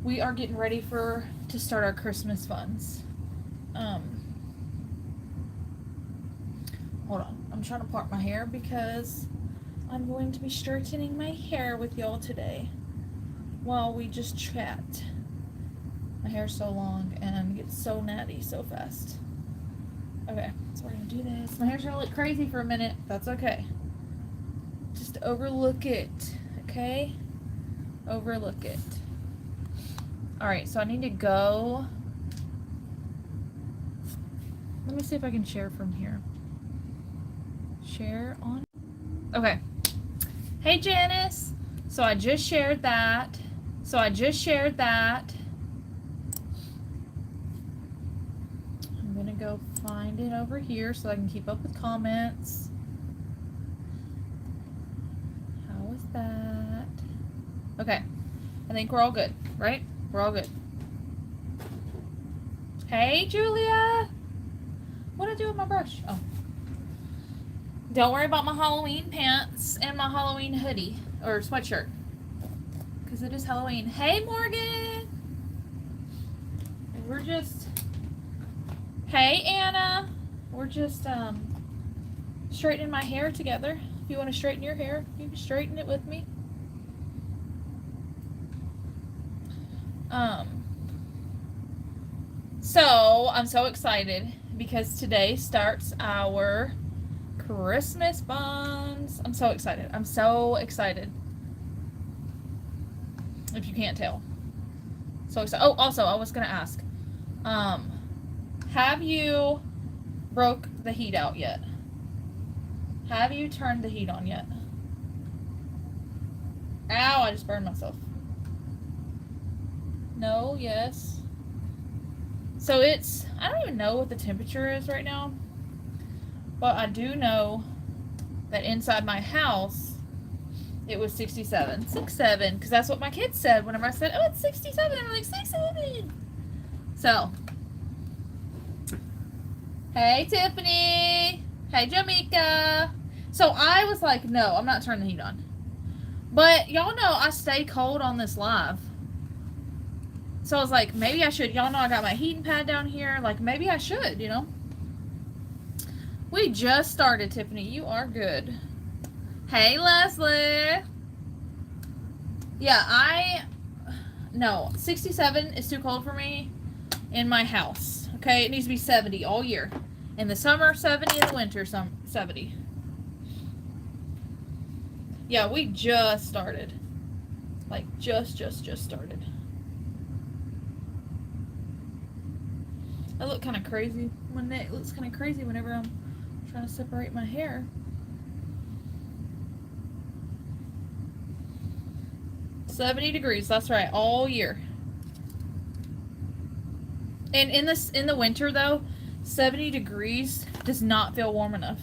we are getting ready to start our Christmas funds. Um, Hold on. I'm trying to part my hair because I'm going to be straightening my hair with y'all today while we just chat. My hair's so long and gets so natty so fast. Okay, so we're gonna do this. My hair's gonna look crazy for a minute. That's okay. Just overlook it, okay? Overlook it. Alright, so I need to go. Let me see if I can share from here. Share on. Okay. Hey, Janice. So I just shared that. I'm gonna go find it over here so I can keep up with comments. How was that? Okay. I think we're all good, right? We're all good. Hey, Julia. What did I do with my brush? Oh. Don't worry about my Halloween pants and my Halloween hoodie or sweatshirt. Because it is Halloween. Hey, Morgan. We're just... Hey, Anna. We're just straightening my hair together. If you want to straighten your hair, you can straighten it with me. So I'm so excited because today starts our Christmas buns. I'm so excited. I'm so excited. If you can't tell. So excited. Oh, also, I was going to ask. Have you broke the heat out yet? Have you turned the heat on yet? Ow, I just burned myself. No, yes. So it's, I don't even know what the temperature is right now. But I do know that inside my house, it was 67. 67, because that's what my kids said whenever I said, oh, it's 67. They were like, 67. So, hey, Tiffany. Hey, Jamaica. So I was like, no, I'm not turning the heat on. But y'all know I stay cold on this live. So I was like, maybe I should. Y'all know I got my heating pad down here. Like, maybe I should, you know? We just started, Tiffany. You are good. Hey, Leslie. Yeah, no, 67 is too cold for me in my house. Okay, it needs to be 70 all year. In the summer, 70. In the winter, 70. Yeah, we just started. Like, just started. I look kind of crazy. My neck looks kind of crazy whenever I'm trying to separate my hair. 70 degrees, that's right, all year. And in the winter though, 70 degrees does not feel warm enough.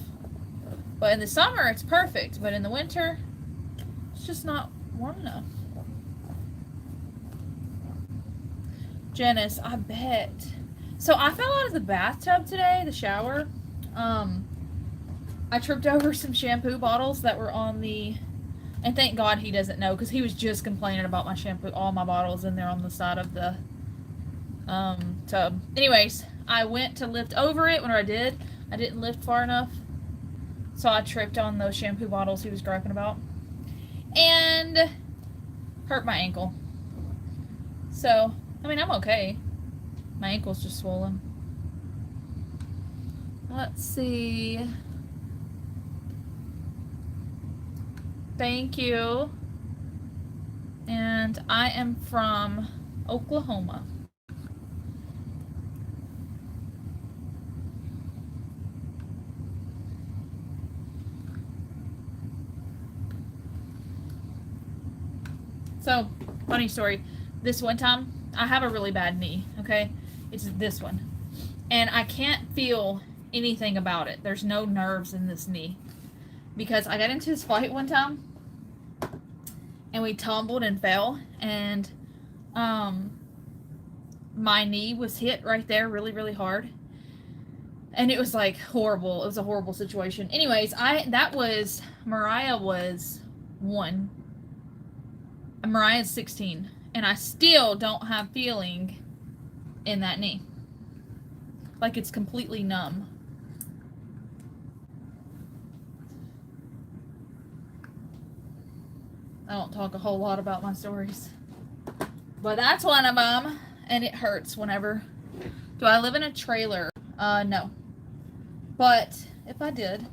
But in the summer it's perfect, but in the winter it's just not warm enough. Janice, I bet. So I fell out of the bathtub today, the shower. I tripped over some shampoo bottles that were on the, and thank God he doesn't know because he was just complaining about my shampoo, all my bottles in there on the side of the tub. Anyways, I went to lift over it. When I didn't lift far enough, so I tripped on those shampoo bottles he was griping about and hurt my ankle. So, I mean, I'm okay. My ankle's just swollen. Let's see. Thank you. And I am from Oklahoma. So, funny story. This one time, I have a really bad knee, okay? It's this one. And I can't feel anything about it. There's no nerves in this knee. Because I got into this fight one time, and we tumbled and fell, and my knee was hit right there really, really hard. And it was like horrible. It was a horrible situation. Anyways, Mariah was 1. Mariah's 16. And I still don't have feeling in that knee. Like it's completely numb. I don't talk a whole lot about my stories. But that's one of them. And it hurts whenever. Do I live in a trailer? No. But if I did,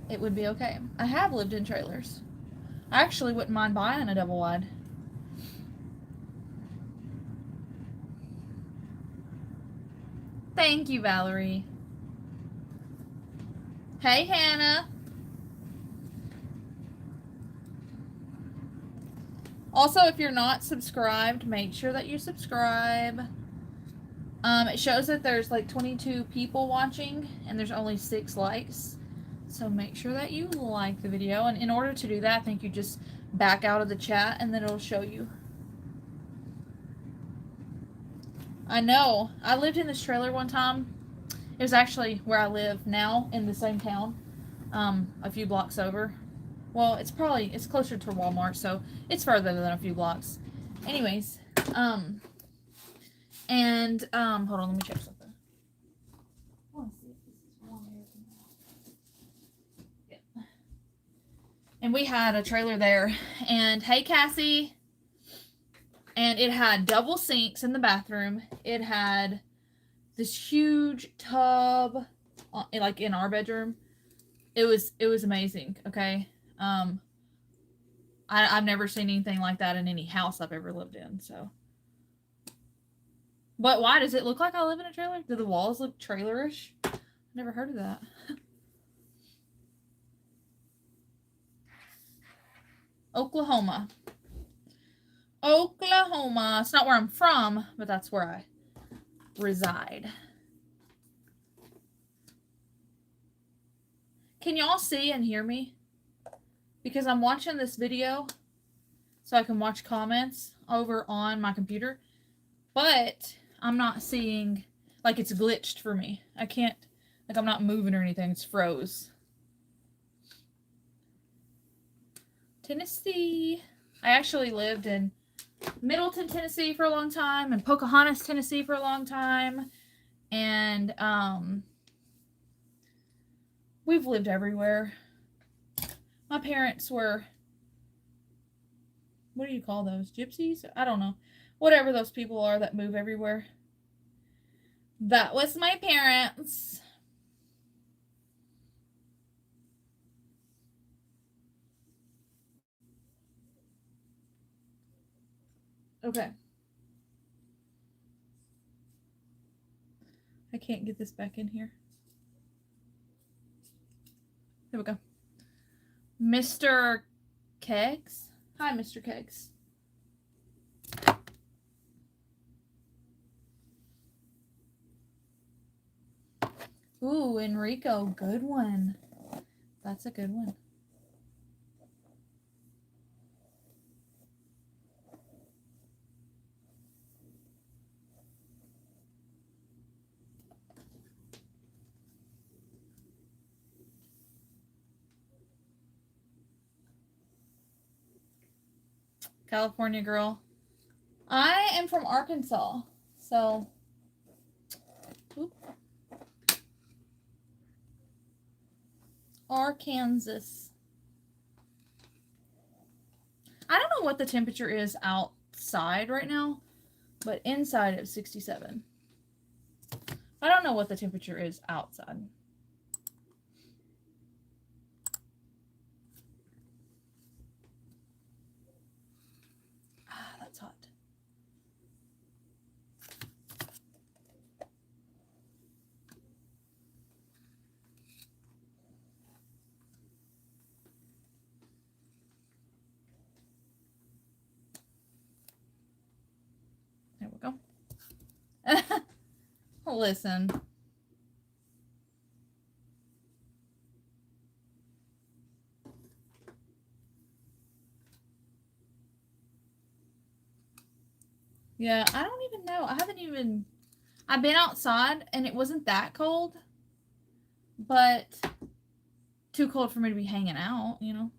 it would be okay. I have lived in trailers. I actually wouldn't mind buying a double wide. Thank you, Valerie. Hey, Hannah. Also, if you're not subscribed, make sure that you subscribe. It shows that there's like 22 people watching and there's only 6 likes. So make sure that you like the video. And in order to do that, I think you just back out of the chat and then it'll show you. I know. I lived in this trailer one time. It was actually where I live now in the same town, a few blocks over. Well, it's closer to Walmart, so it's further than a few blocks. Anyways, hold on, let me check something. I want to see if this is warm here. Yeah. And we had a trailer there, and hey, Cassie. And it had double sinks in the bathroom. It had this huge tub, like in our bedroom. It was amazing. Okay. I've never seen anything like that in any house I've ever lived in. So, but why does it look like I live in a trailer? Do the walls look trailerish? Never heard of that. Oklahoma. It's not where I'm from, but that's where I reside. Can y'all see and hear me? Because I'm watching this video so I can watch comments over on my computer, but I'm not seeing, like, it's glitched for me. I can't, like, I'm not moving or anything. It's froze. Tennessee. I actually lived in Middleton, Tennessee for a long time, and Pocahontas, Tennessee for a long time, and we've lived everywhere. My parents were, what do you call those? Gypsies? I don't know. Whatever those people are that move everywhere. That was my parents. Okay. I can't get this back in here. There we go. Mr. Kegs. Hi, Mr. Kegs. Ooh, Enrico. Good one. That's a good one. California girl. I am from Arkansas, so. Oop. Arkansas. I don't know what the temperature is outside right now, but inside it's 67. I don't know what the temperature is outside. Ah, that's hot. There we go. Listen. Yeah, I don't even know. I've been outside and it wasn't that cold, but too cold for me to be hanging out, you know?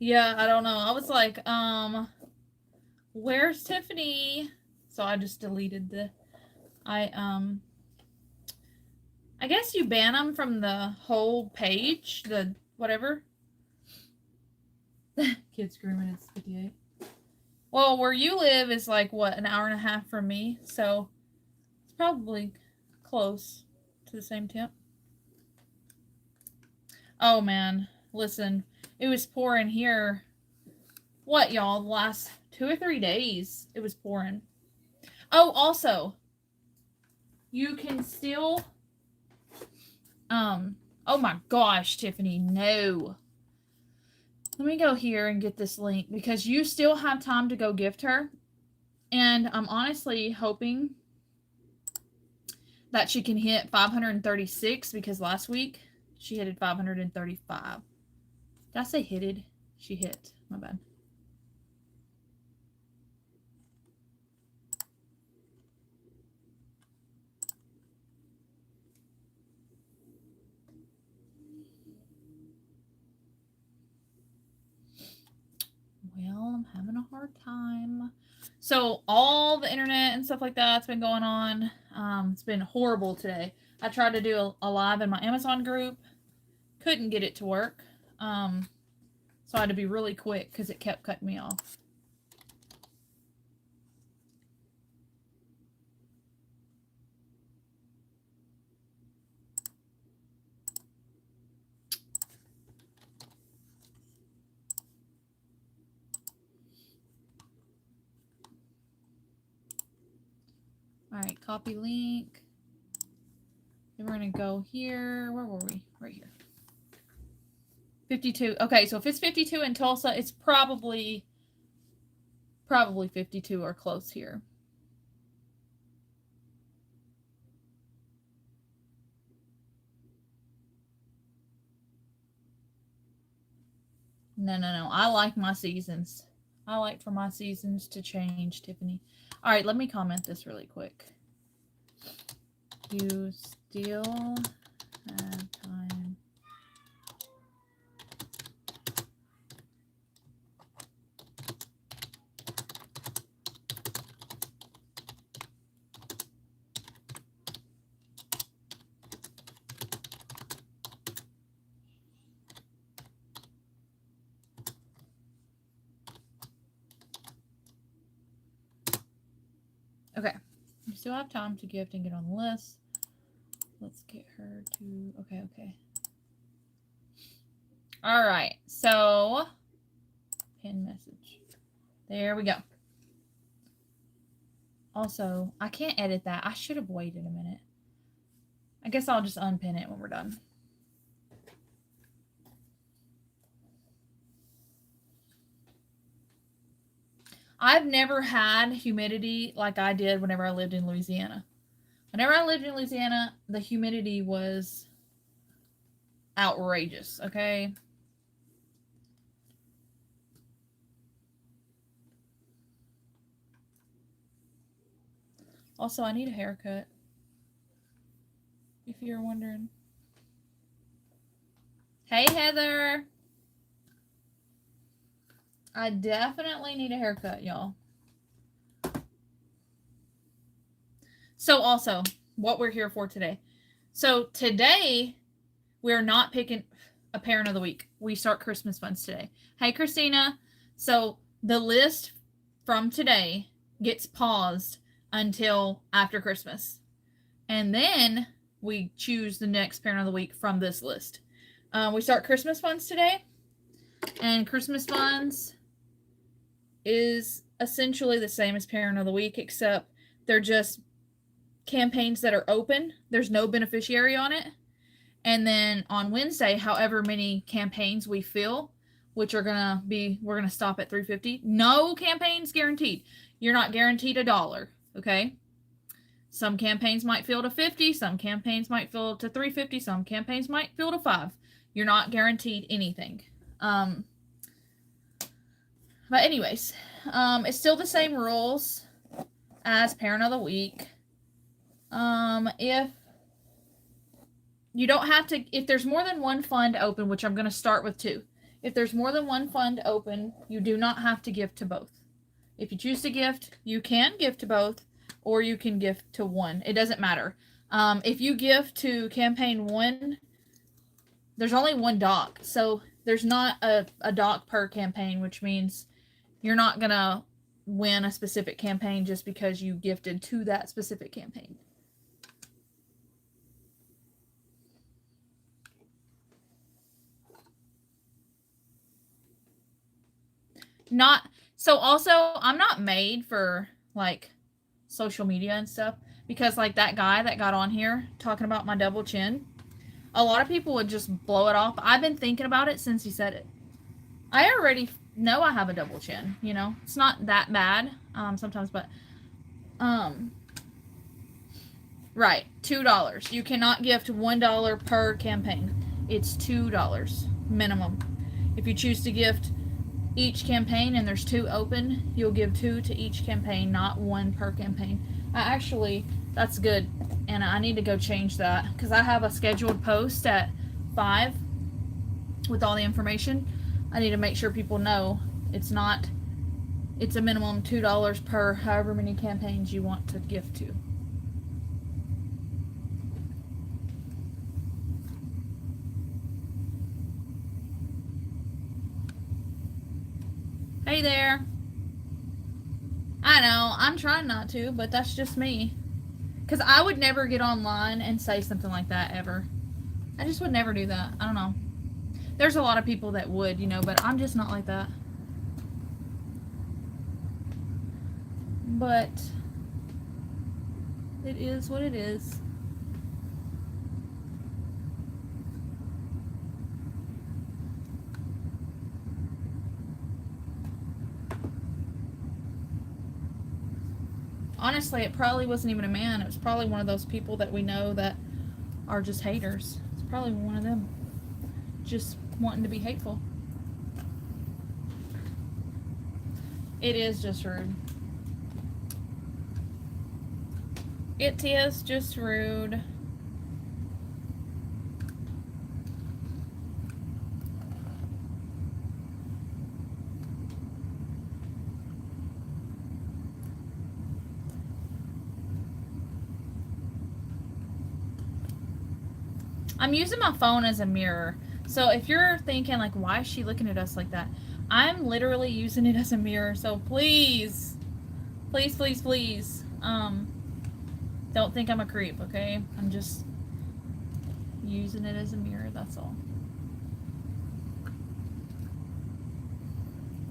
Yeah, I don't know. I was like, where's Tiffany? So I just deleted the. I guess you ban them from the whole page. The whatever. Kid screaming. It's 58. Well, where you live is like what, an hour and a half from me, so it's probably close to the same temp. Oh man, listen, it was pouring here. What, y'all? The last 2 or 3 days, it was pouring. Oh, also, you can still. Oh my gosh, Tiffany, no. Let me go here and get this link because you still have time to go gift her. And I'm honestly hoping that she can hit 536 because last week she hit 535. Did I say hitted? She hit. My bad. Well, I'm having a hard time. So all the internet and stuff like that's been going on. It's been horrible today. I tried to do a live in my Amazon group. Couldn't get it to work. So I had to be really quick because it kept cutting me off. All right, copy link. Then we're going to go here. Where were we? Right here. 52. Okay, so if it's 52 in Tulsa, it's probably 52 or close here. No. I like my seasons. I like for my seasons to change, Tiffany. All right, let me comment this really quick. You still have time. Okay, you still have time to gift and get on the list. Let's get her to, okay. All right, so pin message. There we go. Also, I can't edit that. I should have waited a minute. I guess I'll just unpin it when we're done. I've never had humidity like I did whenever I lived in Louisiana. Whenever I lived in Louisiana, the humidity was outrageous, okay? Also, I need a haircut, if you're wondering. Hey, Heather. I definitely need a haircut, y'all. So also, what we're here for today. So today, we're not picking a parent of the week. We start Christmas funds today. Hey, Christina. So the list from today gets paused until after Christmas. And then we choose the next parent of the week from this list. We start Christmas funds today. And Christmas funds is essentially the same as parent of the week, except they're just campaigns that are open. There's no beneficiary on it. And then on Wednesday, however many campaigns we fill, which are gonna be, we're gonna stop at 350. No campaigns guaranteed. You're not guaranteed $1, okay? Some campaigns might fill to 50, some campaigns might fill to 350, some campaigns might fill to 5. You're not guaranteed anything. But anyways, it's still the same rules as parent of the week. If you don't have to, if there's more than one fund open, which I'm going to start with 2. If there's more than one fund open, you do not have to gift to both. If you choose to gift, you can gift to both, or you can gift to one. It doesn't matter. If you gift to campaign 1, there's only one doc. So there's not a doc per campaign, which means you're not going to win a specific campaign just because you gifted to that specific campaign. Not so also I'm not made for like social media and stuff, because like that guy that got on here talking about my double chin, a lot of people would just blow it off. I've been thinking about it since he said it. I already know I have a double chin, you know. It's not that bad sometimes, but right, $2. You cannot gift $1 per campaign. It's $2 minimum. If you choose to gift each campaign and there's 2 open, you'll give 2 to each campaign, not 1 per campaign. That's good, and I need to go change that because I have a scheduled post at 5 with all the information. I need to make sure people know it's a minimum $2 per however many campaigns you want to gift to. Hey there. I know, I'm trying not to, but that's just me. Because I would never get online and say something like that, ever. I just would never do that. I don't know. There's a lot of people that would, you know, but I'm just not like that. But it is what it is. Honestly, it probably wasn't even a man. It was probably one of those people that we know that are just haters. It's probably one of them. Just wanting to be hateful. It is just rude. It is just rude. I'm using my phone as a mirror. So if you're thinking like, why is she looking at us like that? I'm literally using it as a mirror. So please, please, please, please, don't think I'm a creep, okay? I'm just using it as a mirror, that's all.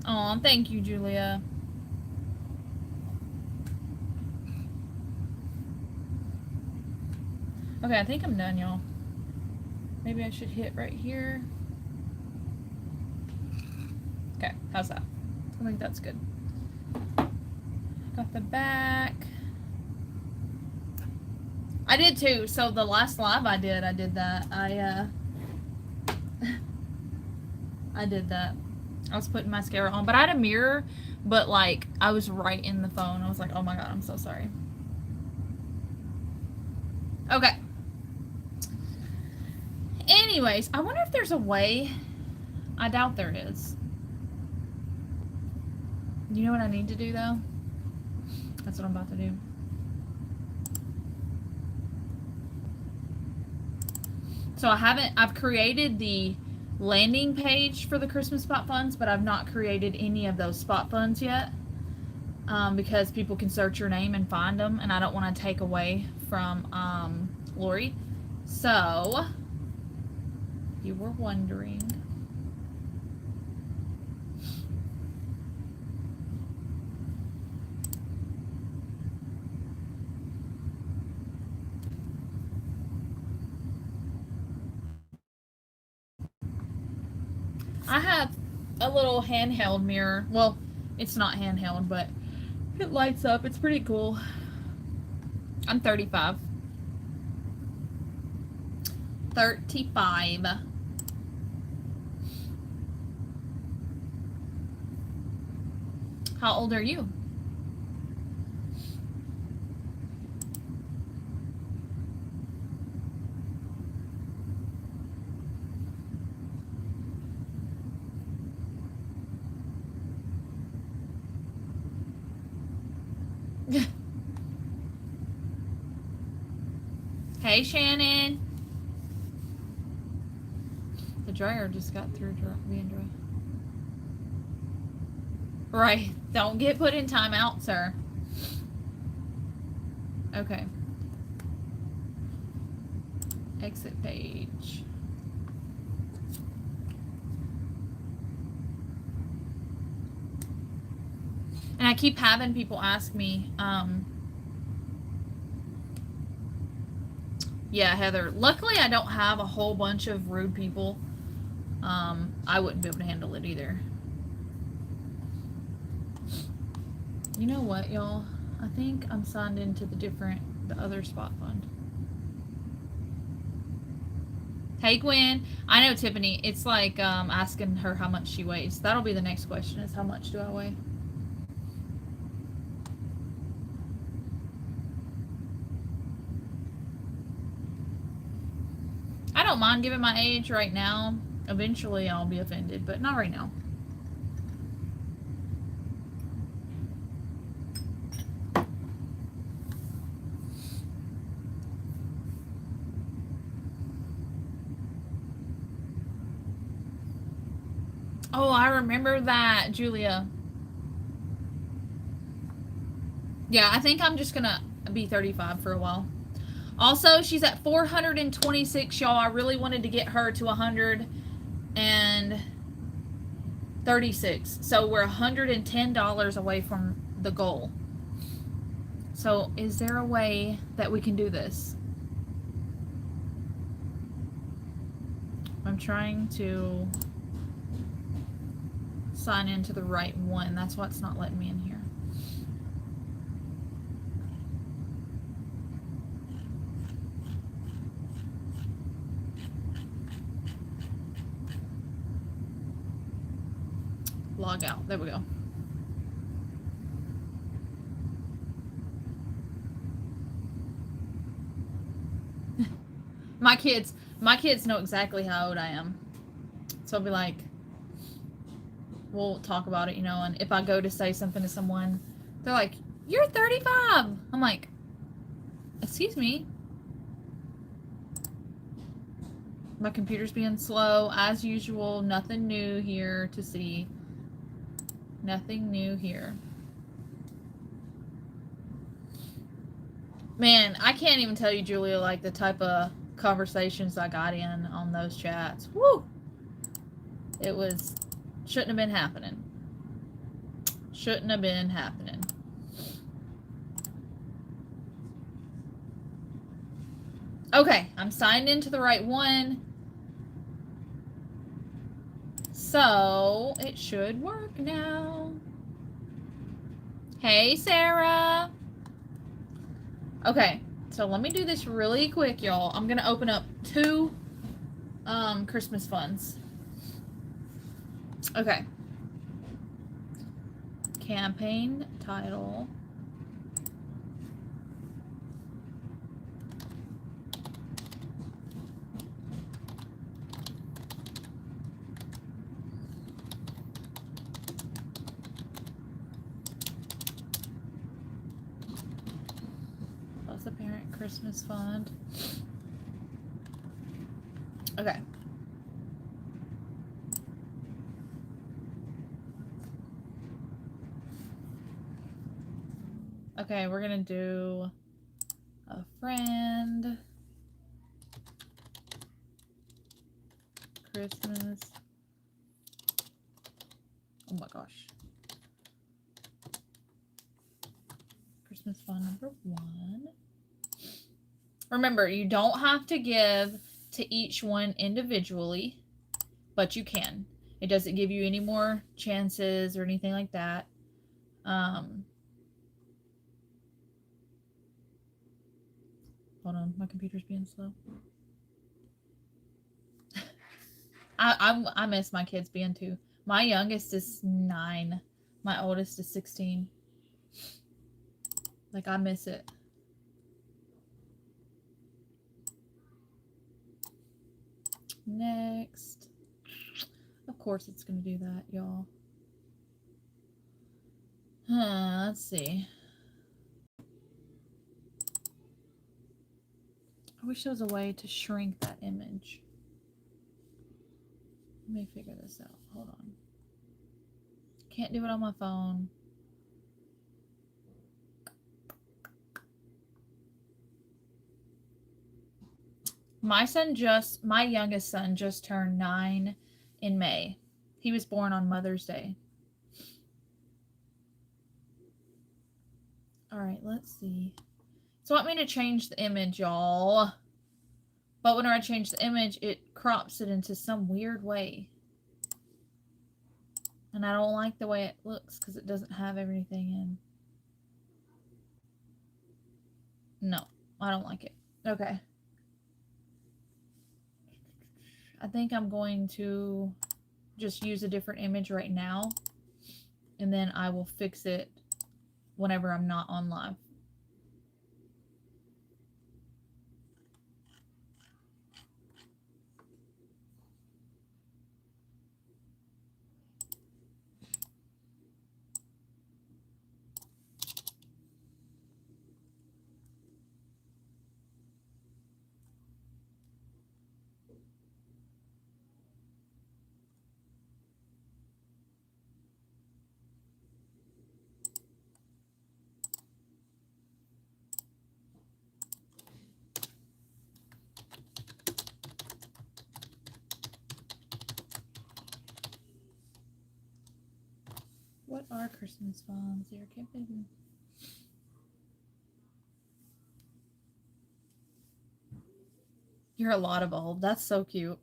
Aw, thank you, Julia. Okay, I think I'm done, y'all. Maybe I should hit right here. Okay, how's that? I think that's good. Got the back. I did too. So the last live I did that. I did that. I was putting mascara on, but I had a mirror, but like I was right in the phone. I was like, oh my god, I'm so sorry. Okay. Anyways, I wonder if there's a way. I doubt there is. You know what I need to do though? That's what I'm about to do. So I've created the landing page for the Christmas spot funds, but I've not created any of those spot funds yet, because people can search your name and find them, and I don't want to take away from Lori. So, if you were wondering, I have a little handheld mirror. Well, it's not handheld, but it lights up. It's pretty cool. I'm 35. 35. How old are you? Hey, Shannon. The dryer just got through being dry. Right. Don't get put in timeout, sir. Okay. Exit page. And I keep having people ask me, yeah, Heather, luckily I don't have a whole bunch of rude people. I wouldn't be able to handle it either. You know what, y'all? I think I'm signed into the other spot fund. Hey, Gwen. I know, Tiffany. It's like asking her how much she weighs. That'll be the next question, is how much do I weigh? I don't mind giving my age right now. Eventually I'll be offended, but not right now. Oh, I remember that, Julia. Yeah, I think I'm just gonna be 35 for a while. Also, she's at 426, y'all. I really wanted to get her to 136. So we're $110 away from the goal. So is there a way that we can do this? I'm trying to sign into the right one. That's why it's not letting me in here. Log out. There we go. My kids know exactly how old I am. So I'll be like, we'll talk about it, you know, and if I go to say something to someone, they're like, "You're 35." I'm like, "Excuse me." My computer's being slow as usual. Nothing new here to see. Nothing new here. Man, I can't even tell you, Julia, like the type of conversations I got in on those chats. Woo! It shouldn't have been happening. Shouldn't have been happening. Okay, I'm signed into the right one. So, it should work now. Hey, Sarah. Okay, so let me do this really quick, y'all. I'm going to open up 2 Christmas funds. Okay. Campaign title. Plus a parent Christmas fund. Okay. Okay, we're gonna do a friend Christmas. Oh my gosh. Christmas fund number 1. Remember, you don't have to give to each one individually, but you can. It doesn't give you any more chances or anything like that. Hold on, my computer's being slow. I miss my kids being 2. My youngest is 9. My oldest is 16. Like, I miss it. Next. Of course it's going to do that, y'all. Let's see. wish there was a way to shrink that image. Let me figure this out. Hold on. Can't do it on my phone. My youngest son just turned 9 in May. He was born on Mother's Day. All right, let's see. So want me to change the image, y'all. But whenever I change the image, it crops it into some weird way. And I don't like the way it looks because it doesn't have everything in. No, I don't like it. Okay. I think I'm going to just use a different image right now. And then I will fix it whenever I'm not on live. What are Christmas bombs? They're camping. You're a lot of bulb. That's so cute.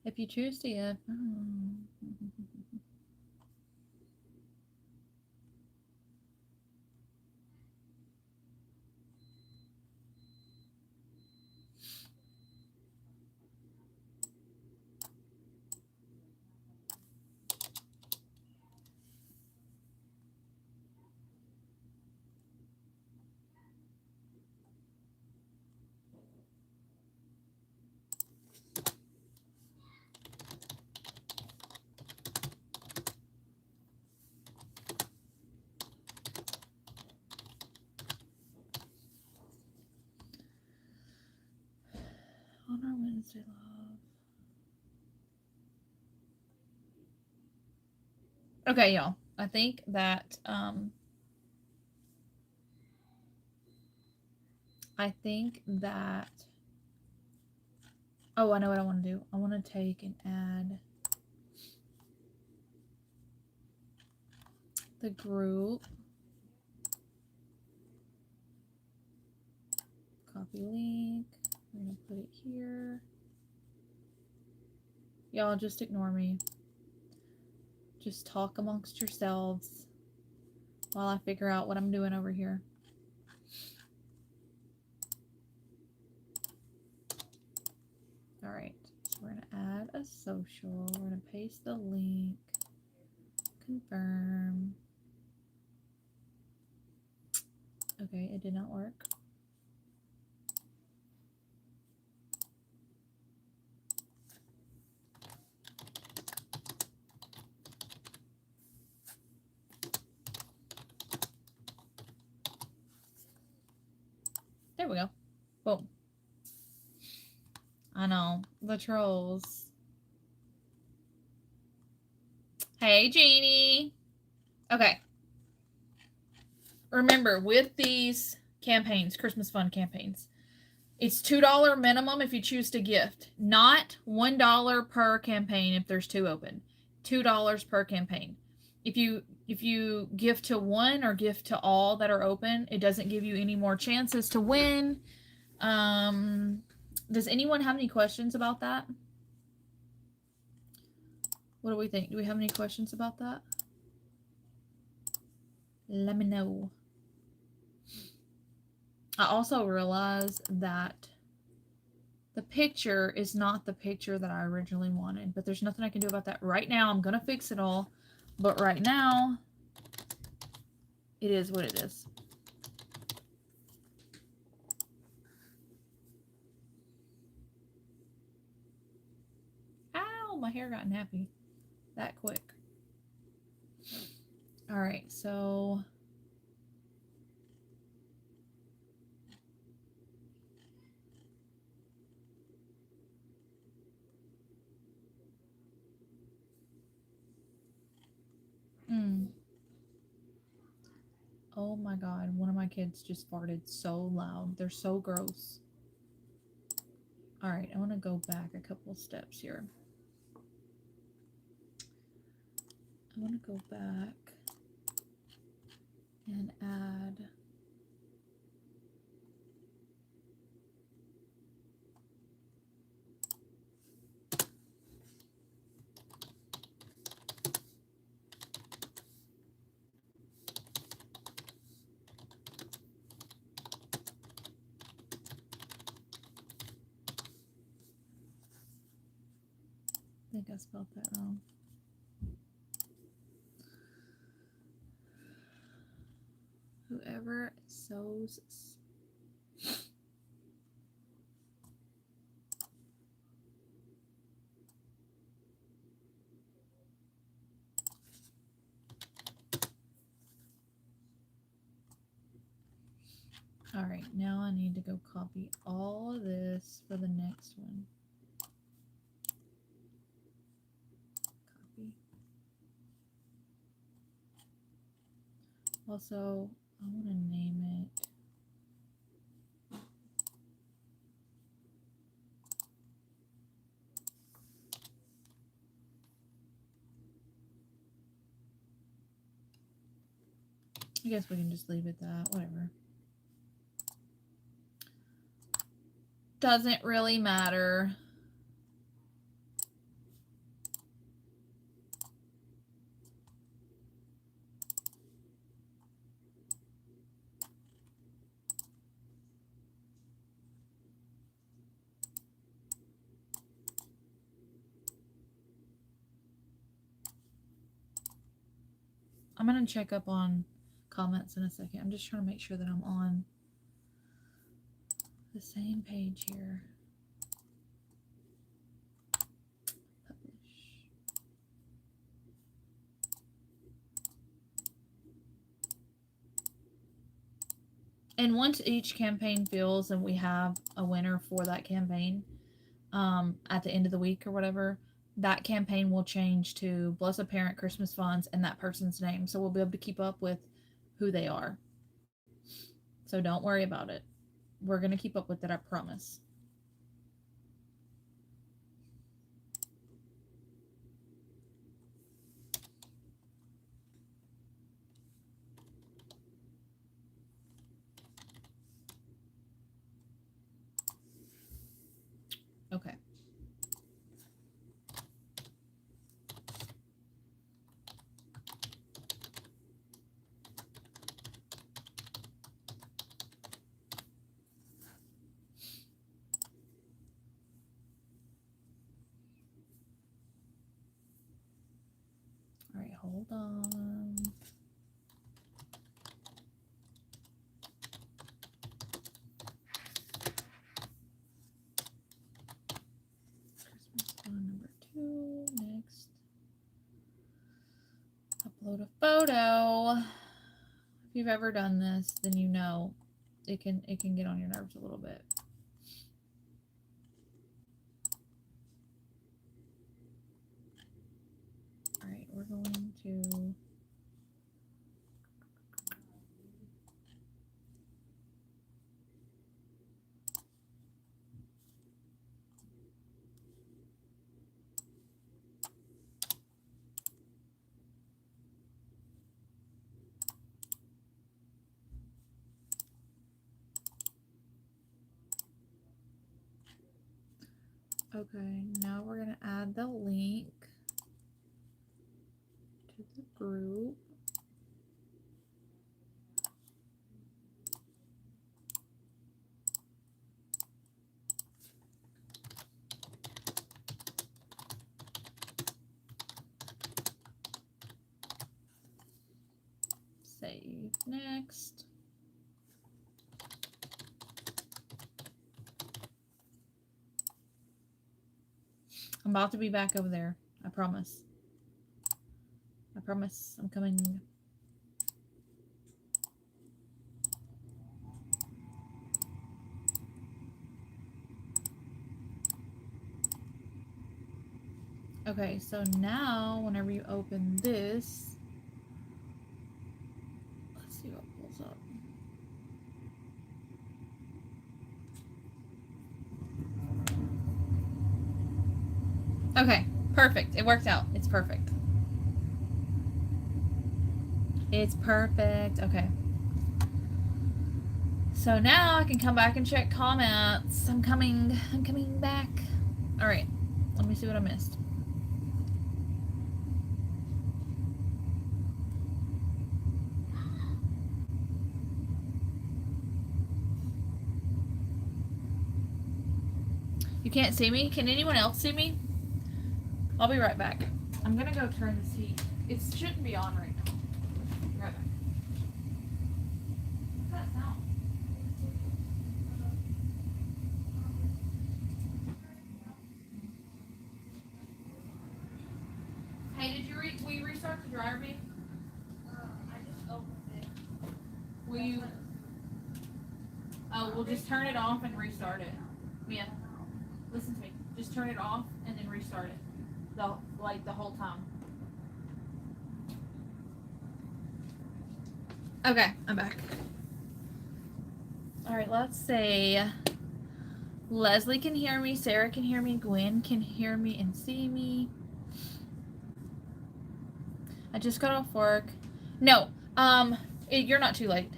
If you choose to give. On our Wednesday love. Okay, y'all. I think that oh, I know what I want to do. I want to take and add the group. Copy link. We're going to put it here. Y'all just ignore me. Just talk amongst yourselves while I figure out what I'm doing over here. All right, so we're gonna add a social. We're gonna paste the link, confirm. Okay, it did not work. There we go. Boom. I know, the trolls. Hey, Jeannie. Okay. Remember, with these campaigns, Christmas fund campaigns, it's $2 minimum if you choose to gift, not $1 per campaign if there's 2 open. $2 per campaign. If you gift to one or gift to all that are open, it doesn't give you any more chances to win. Does anyone have any questions about that? What do we think? Do we have any questions about that? Let me know. I also realized that the picture is not the picture that I originally wanted, but there's nothing I can do about that right now. I'm going to fix it all, but right now, it is what it is. Ow, my hair got nappy that quick. All right, so my god, one of my kids just farted so loud. They're so gross. Alright, I want to go back a couple steps here. I want to go back and add I think I spelled that wrong. Whoever sows. Alright, now I need to go copy all of this for the next one. Copy. Also, I want to name it. I guess we can just leave it that, whatever. Doesn't really matter. I'm going to check up on comments in a second. I'm just trying to make sure that I'm on the same page here. Publish. And once each campaign fills and we have a winner for that campaign, at the end of the week or whatever, that campaign will change to Blessed Parent Christmas Funds and that person's name. So we'll be able to keep up with who they are. So don't worry about it. We're going to keep up with it, I promise. Okay. All right, hold on. Christmas fund number 2. Next. Upload a photo. If you've ever done this, then you know it can get on your nerves a little bit. All right, we're going to okay, now we're going to add the link to the group. Save. Next. I'm about to be back over there. I promise. I promise I'm coming. Okay, so now whenever you open this, let's see what pulls up. Okay, perfect. It worked out. It's perfect. It's perfect. Okay. So now I can come back and check comments. I'm coming back. All right. Let me see what I missed. You can't see me? Can anyone else see me? I'll be right back. I'm gonna go turn this heat. It shouldn't be on right now. Be right back. What's that sound? Hey, will you restart the dryer, babe? I just opened it. Will you? Oh, we'll just turn it off and restart it. Mia, listen to me. Just turn it off and then restart it. The whole time. Okay, I'm back. All right, let's say Leslie can hear me, Sarah can hear me, Gwen can hear me and see me. I just got off work. No, you're not too late.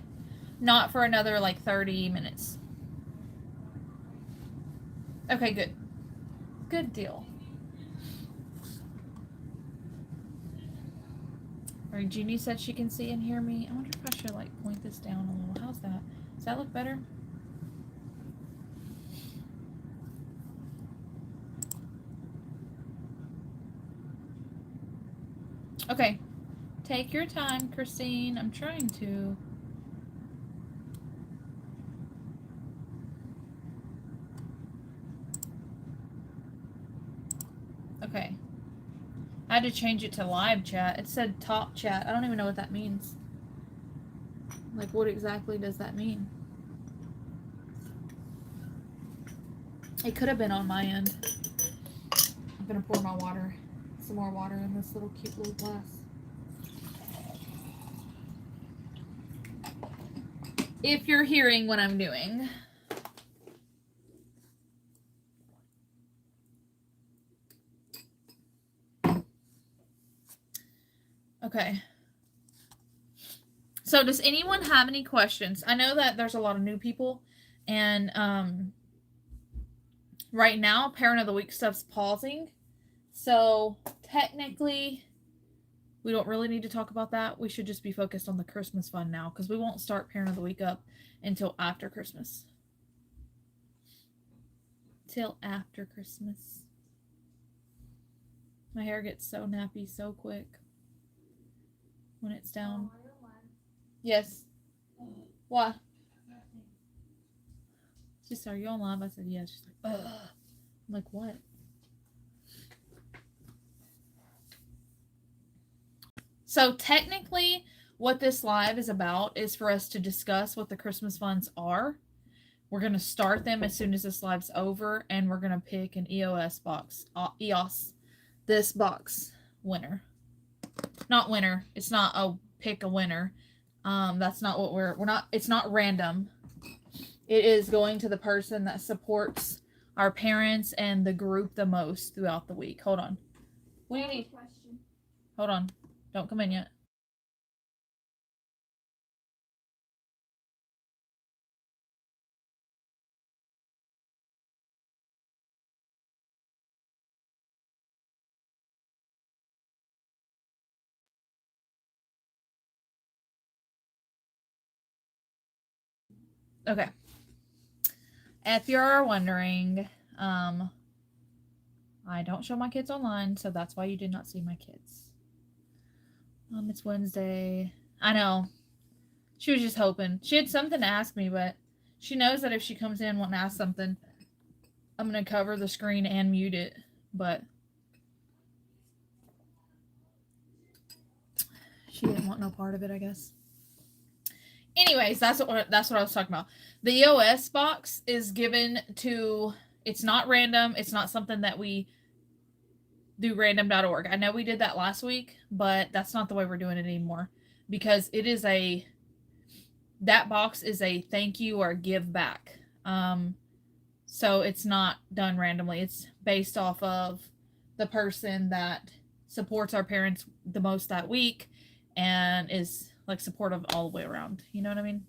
Not for another like 30 minutes. Okay, good. Good deal. All right, Jeannie said she can see and hear me. I wonder if I should like point this down a little. How's that? Does that look better? Okay. Take your time, Christine. I'm trying to. Okay. I had to change it to live chat. It said top chat. I don't even know what that means. Like, what exactly does that mean? It could have been on my end. I'm gonna pour my water. Some more water in this little cute little glass. If you're hearing what I'm doing. Okay. So does anyone have any questions? I know that there's a lot of new people, and right now Parent of the Week stuff's pausing. So technically we don't really need to talk about that. We should just be focused on the Christmas fun now, because we won't start Parent of the Week up until after Christmas. Till after Christmas. My hair gets so nappy so quick when it's down. Yes. What? She said, "Are you on live?" I said, "Yeah." She's like, "Ugh." I'm like, "What?" So technically, what this live is about is for us to discuss what the Christmas funds are. We're going to start them as soon as this live's over, and we're going to pick an EOS box. This box winner. Not winner. It's not a pick a winner. That's not what we're not, it's not random. It is going to the person that supports our parents and the group the most throughout the week. Hold on. What do you need? Hold on. Don't come in yet. Okay. If you're wondering, I don't show my kids online, so that's why you did not see my kids. It's Wednesday. I know. She was just hoping. She had something to ask me, but she knows that if she comes in wanting to ask something, I'm going to cover the screen and mute it. But she didn't want no part of it, I guess. Anyways, that's what I was talking about. The EOS box is given to, it's not random. It's not something that we do random.org. I know we did that last week, but that's not the way we're doing it anymore, because it is that box is a thank you or give back. So it's not done randomly. It's based off of the person that supports our parents the most that week and is like supportive all the way around. You know what I mean?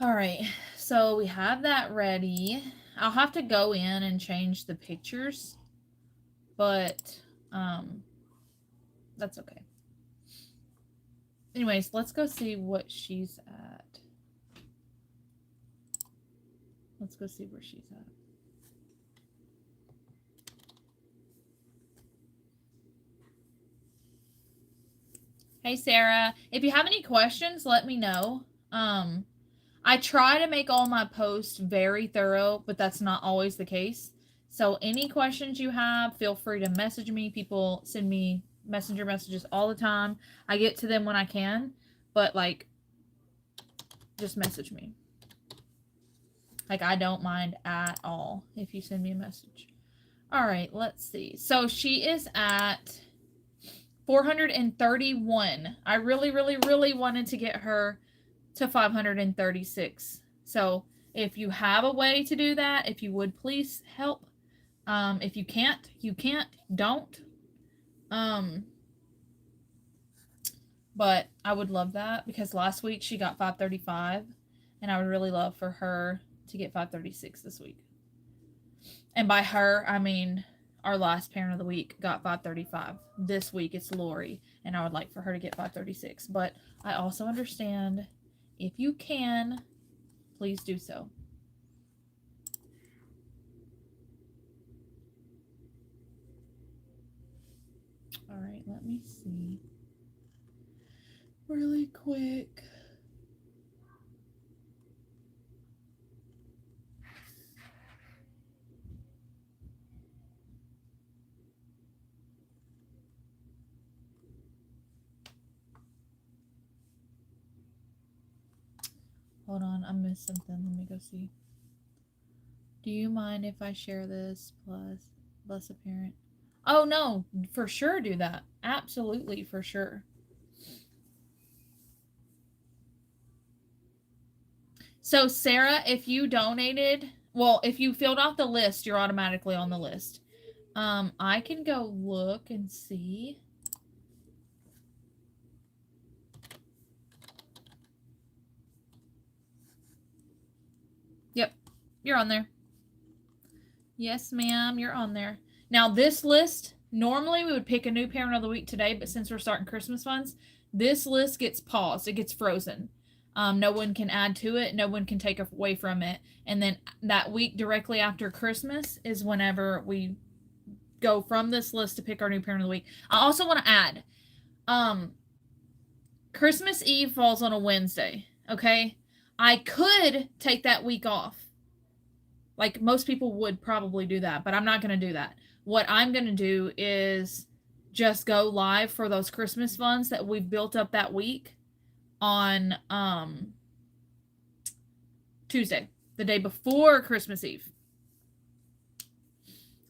All right, so we have that ready. I'll have to go in and change the pictures, but that's okay. Anyways, let's go see what she's at. Let's go see where she's at. Hey, Sarah. If you have any questions, let me know. I try to make all my posts very thorough, but that's not always the case. So any questions you have, feel free to message me. People send me messenger messages all the time. I get to them when I can, but like, just message me. Like, I don't mind at all if you send me a message. All right, let's see. So she is at 431. I really, really, really wanted to get her to 536. So if you have a way to do that, if you would please help. If you can't, don't. But I would love that because last week she got 535, and I would really love for her to get 536 this week. And by her, I mean our last parent of the week got 535. This week it's Lori, and I would like for her to get 536. But I also understand if you can, please do so. All right, let me see. Really quick. Hold on, I missed something. Let me go see. Do you mind if I share this plus bless a parent? Oh no, for sure do that. Absolutely, for sure. So Sarah, if you donated, well, if you filled out the list, you're automatically on the list. I can go look and see. Yep, you're on there. Yes, ma'am, you're on there. Now, this list, normally we would pick a new parent of the week today, but since we're starting Christmas funds, this list gets paused. It gets frozen. No one can add to it. No one can take away from it. And then that week directly after Christmas is whenever we go from this list to pick our new parent of the week. I also want to add, Christmas Eve falls on a Wednesday. Okay, I could take that week off. Like most people would probably do that, but I'm not going to do that. What I'm going to do is just go live for those Christmas funds that we've built up that week on Tuesday, the day before Christmas Eve.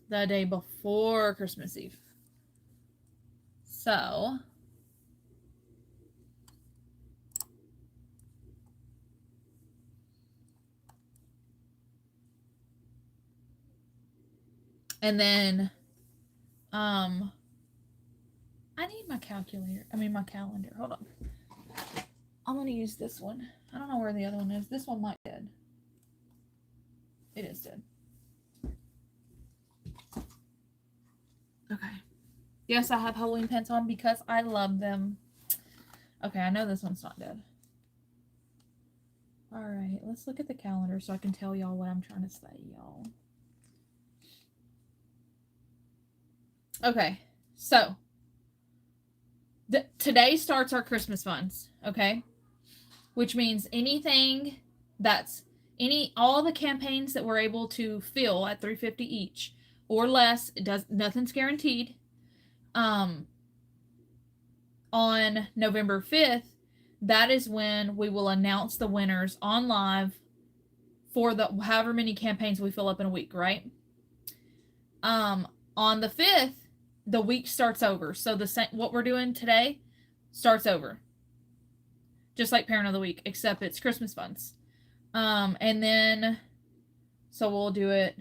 The day before Christmas Eve. So, and then I need my calculator. I mean my calendar. Hold on. I'm gonna use this one. I don't know where the other one is. This one might be dead. It is dead. Okay. Yes, I have Halloween pants on because I love them. Okay, I know this one's not dead. Alright, let's look at the calendar so I can tell y'all what I'm trying to say, y'all. Okay, so today starts our Christmas funds, okay? Which means anything that's all the campaigns that we're able to fill at $350 each or less, nothing's guaranteed. On November 5th, that is when we will announce the winners on live for the however many campaigns we fill up in a week, right? On the 5th, the week starts over. So what we're doing today starts over. just like Parent of the Week, except it's Christmas funds. And then, so we'll do it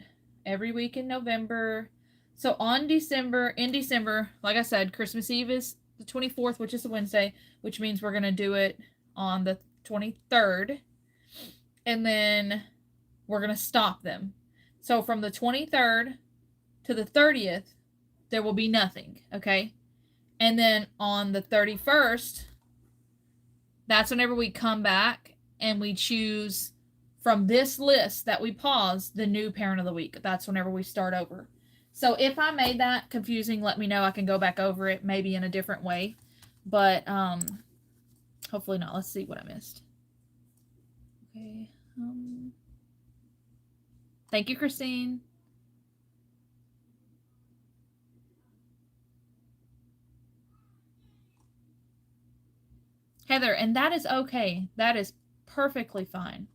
every week in November. So in December, like I said, Christmas Eve is the 24th, which is a Wednesday, which means we're going to do it on the 23rd. And then we're going to stop them. So from the 23rd to the 30th, there will be nothing, okay? And then on the 31st, that's whenever we come back and we choose from this list that we paused the new Parent of the Week. That's whenever we start over. So if I made that confusing, let me know. I can go back over it maybe in a different way. But hopefully not. Let's see what I missed. Okay. Thank you, Christine. Heather, and that is okay. That is perfectly fine.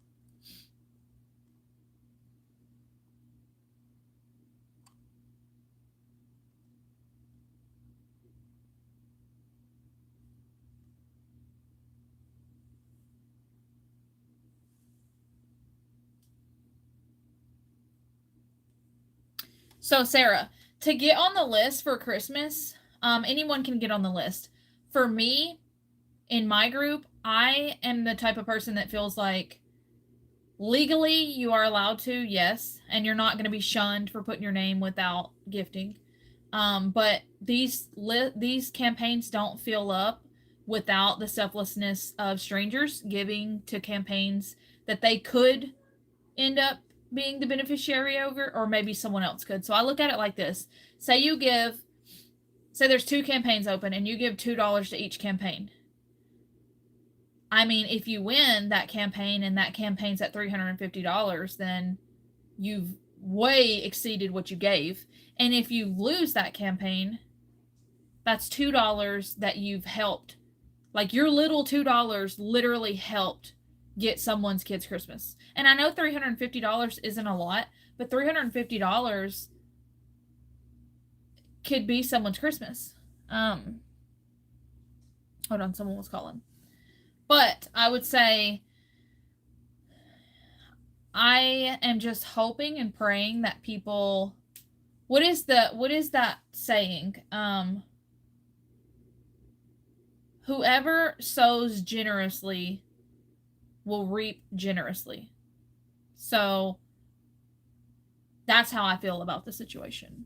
So, Sarah, to get on the list for Christmas, anyone can get on the list. For me, in my group, I am the type of person that feels like legally you are allowed to, yes, and you're not going to be shunned for putting your name without gifting. But these campaigns don't fill up without the selflessness of strangers giving to campaigns that they could end up being the beneficiary over, or maybe someone else could. So I look at it like this. Say there's 2 campaigns open and you give $2 to each campaign. I mean, if you win that campaign and that campaign's at $350, then you've way exceeded what you gave. And if you lose that campaign, that's $2 that you've helped. Like, your little $2 literally helped get someone's kid's Christmas. And I know $350 isn't a lot, but $350 could be someone's Christmas. Hold on, someone was calling. But I would say I am just hoping and praying that people, what is that saying? Whoever sows generously will reap generously. So that's how I feel about the situation.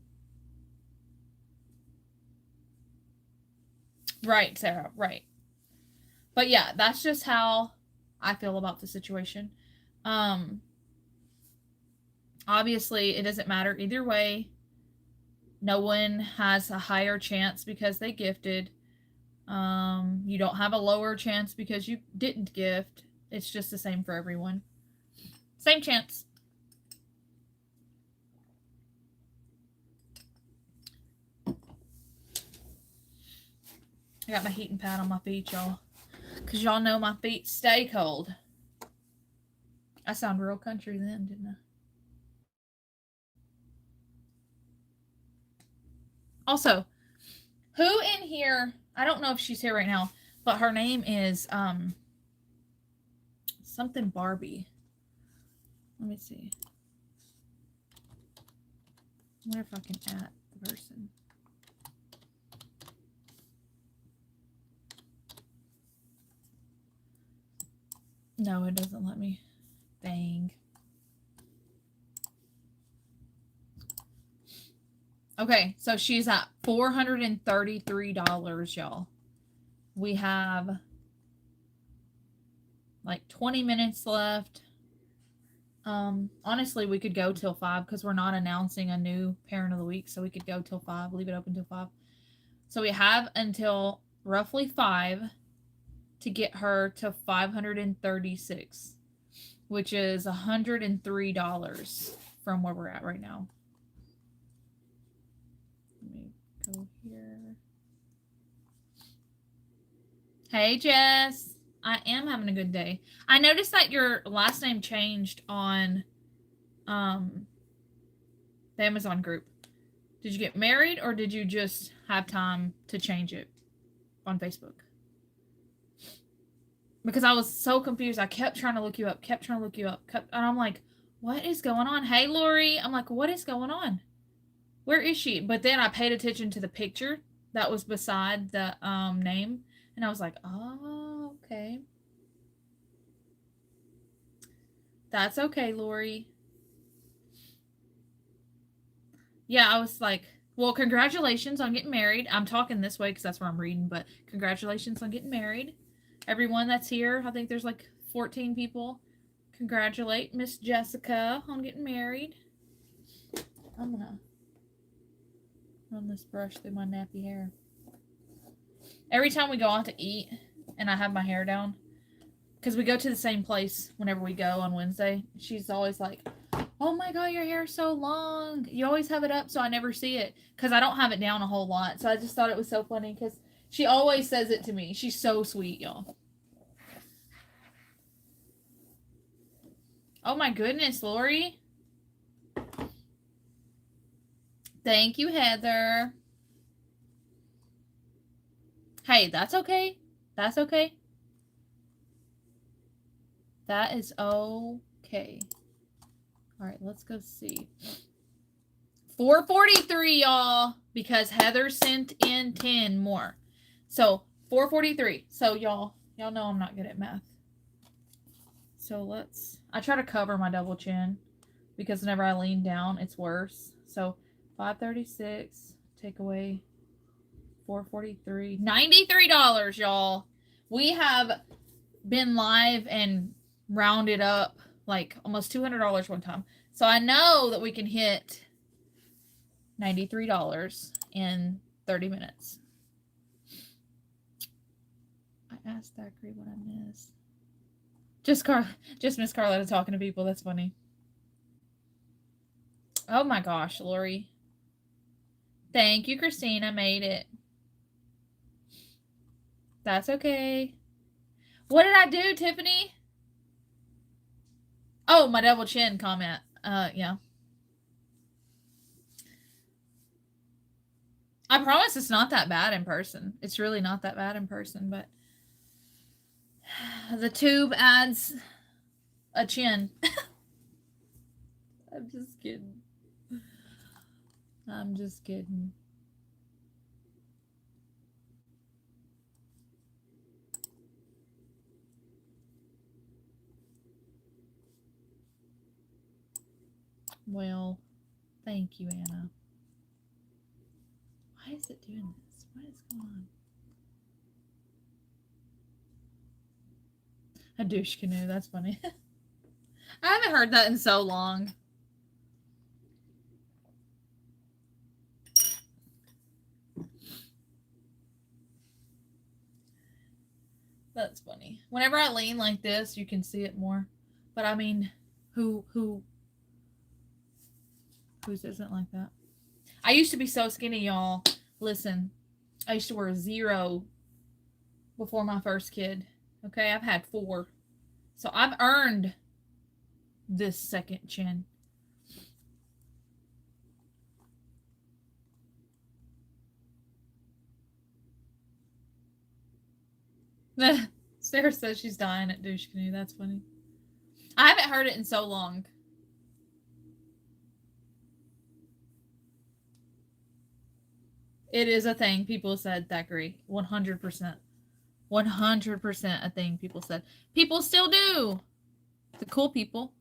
Right, Sarah, right. But yeah, that's just how I feel about the situation. Obviously, it doesn't matter either way. No one has a higher chance because they gifted. You don't have a lower chance because you didn't gift. It's just the same for everyone. Same chance. I got my heating pad on my feet, y'all. Because y'all know my feet stay cold. I sound real country then, didn't I? Also, who in here, I don't know if she's here right now, but her name is something Barbie. Let me see. I wonder if I can add the person. No, it doesn't let me. Dang. Okay, so she's at $433, y'all. We have like 20 minutes left. Honestly, we could go till 5 because we're not announcing a new Parent of the Week, so we could go till 5, leave it open till 5. So we have until roughly 5 to get her to 536, which is $103 from where we're at right now. Let me go here. Hey, Jess. I am having a good day. I noticed that your last name changed on the Amazon group. Did you get married or did you just have time to change it on Facebook? because I was so confused. I kept trying to look you up, and I'm like, what is going on? Hey, Lori. I'm like, what is going on? Where is she? But then I paid attention to the picture that was beside the name, and I was like, oh, okay. That's okay, Lori. Yeah, I was like, well, congratulations on getting married. I'm talking this way because that's where I'm reading, but congratulations on getting married. Everyone that's here, I think there's like 14 people. Congratulate Miss Jessica on getting married. I'm gonna run this brush through my nappy hair. Every time we go out to eat and I have my hair down, because we go to the same place whenever we go on Wednesday, she's always like, oh my god, your hair's so long. You always have it up so I never see it. Because I don't have it down a whole lot. So I just thought it was so funny because she always says it to me. She's so sweet, y'all. Oh my goodness, Lori. Thank you, Heather. Hey, that's okay. That's okay. That is okay. All right, let's go see. 443, y'all, because Heather sent in 10 more. So 443. So y'all know I'm not good at math. So I try to cover my double chin because whenever I lean down, it's worse. So 536, take away 443, $93, y'all. We have been live and rounded up like almost $200 one time. So I know that we can hit $93 in 30 minutes. I asked Thackeray what I missed. Just Miss Carletta talking to people. That's funny. Oh my gosh, Lori. Thank you, Christina. Made it. That's okay. What did I do, Tiffany? Oh, my double chin comment. Yeah. I promise it's not that bad in person. It's really not that bad in person, but the tube adds a chin. I'm just kidding. I'm just kidding. Well, thank you, Anna. Why is it doing this? What is going on? A douche canoe. That's funny. I haven't heard that in so long. That's funny. Whenever I lean like this, you can see it more. But I mean, whose isn't like that? I used to be so skinny, y'all. Listen, I used to wear 0 before my first kid. Okay, I've had 4. So I've earned this second chin. Sarah says she's dying at douche canoe. That's funny. I haven't heard it in so long. It is a thing people said, Thackeray. 100%. 100% a thing people said. People still do. The cool people.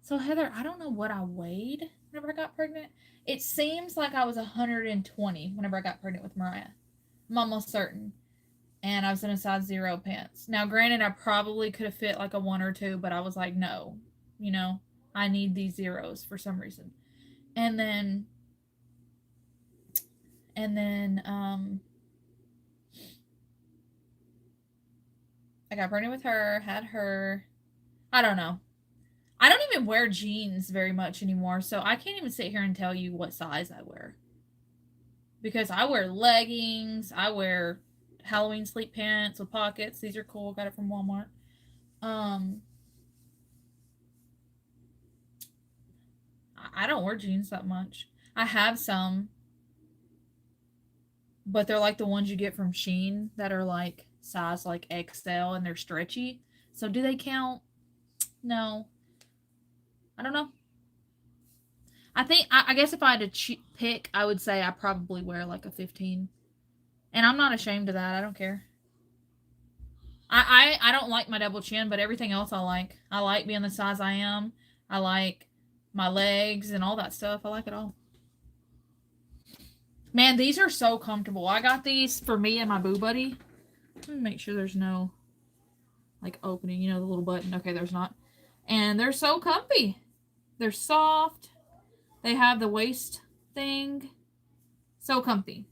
So, Heather, I don't know what I weighed whenever I got pregnant. It seems like I was 120 whenever I got pregnant with Mariah. I'm almost certain. And I was in a size 0 pants. Now, granted, I probably could have fit like a 1 or 2, but I was like, no. You know, I need these zeros for some reason. And then I got pregnant with her, had her. I don't know. I don't even wear jeans very much anymore, so I can't even sit here and tell you what size I wear. Because I wear leggings, I wear Halloween sleep pants with pockets. These are cool. Got it from Walmart. I don't wear jeans that much. I have some, but they're like the ones you get from Shein that are like size like XL and they're stretchy. So do they count? No. I don't know. I think I guess if I had to pick, I would say I probably wear like a 15, and I'm not ashamed of that. I don't care. I don't like my double chin, but everything else I like. I like being the size I am. I like my legs and all that stuff. I like it all. Man, these are so comfortable. I got these for me and my boo buddy. Let me make sure there's no like opening, you know, the little button. Okay, there's not. And they're so comfy. They're soft. They have the waist thing. So comfy.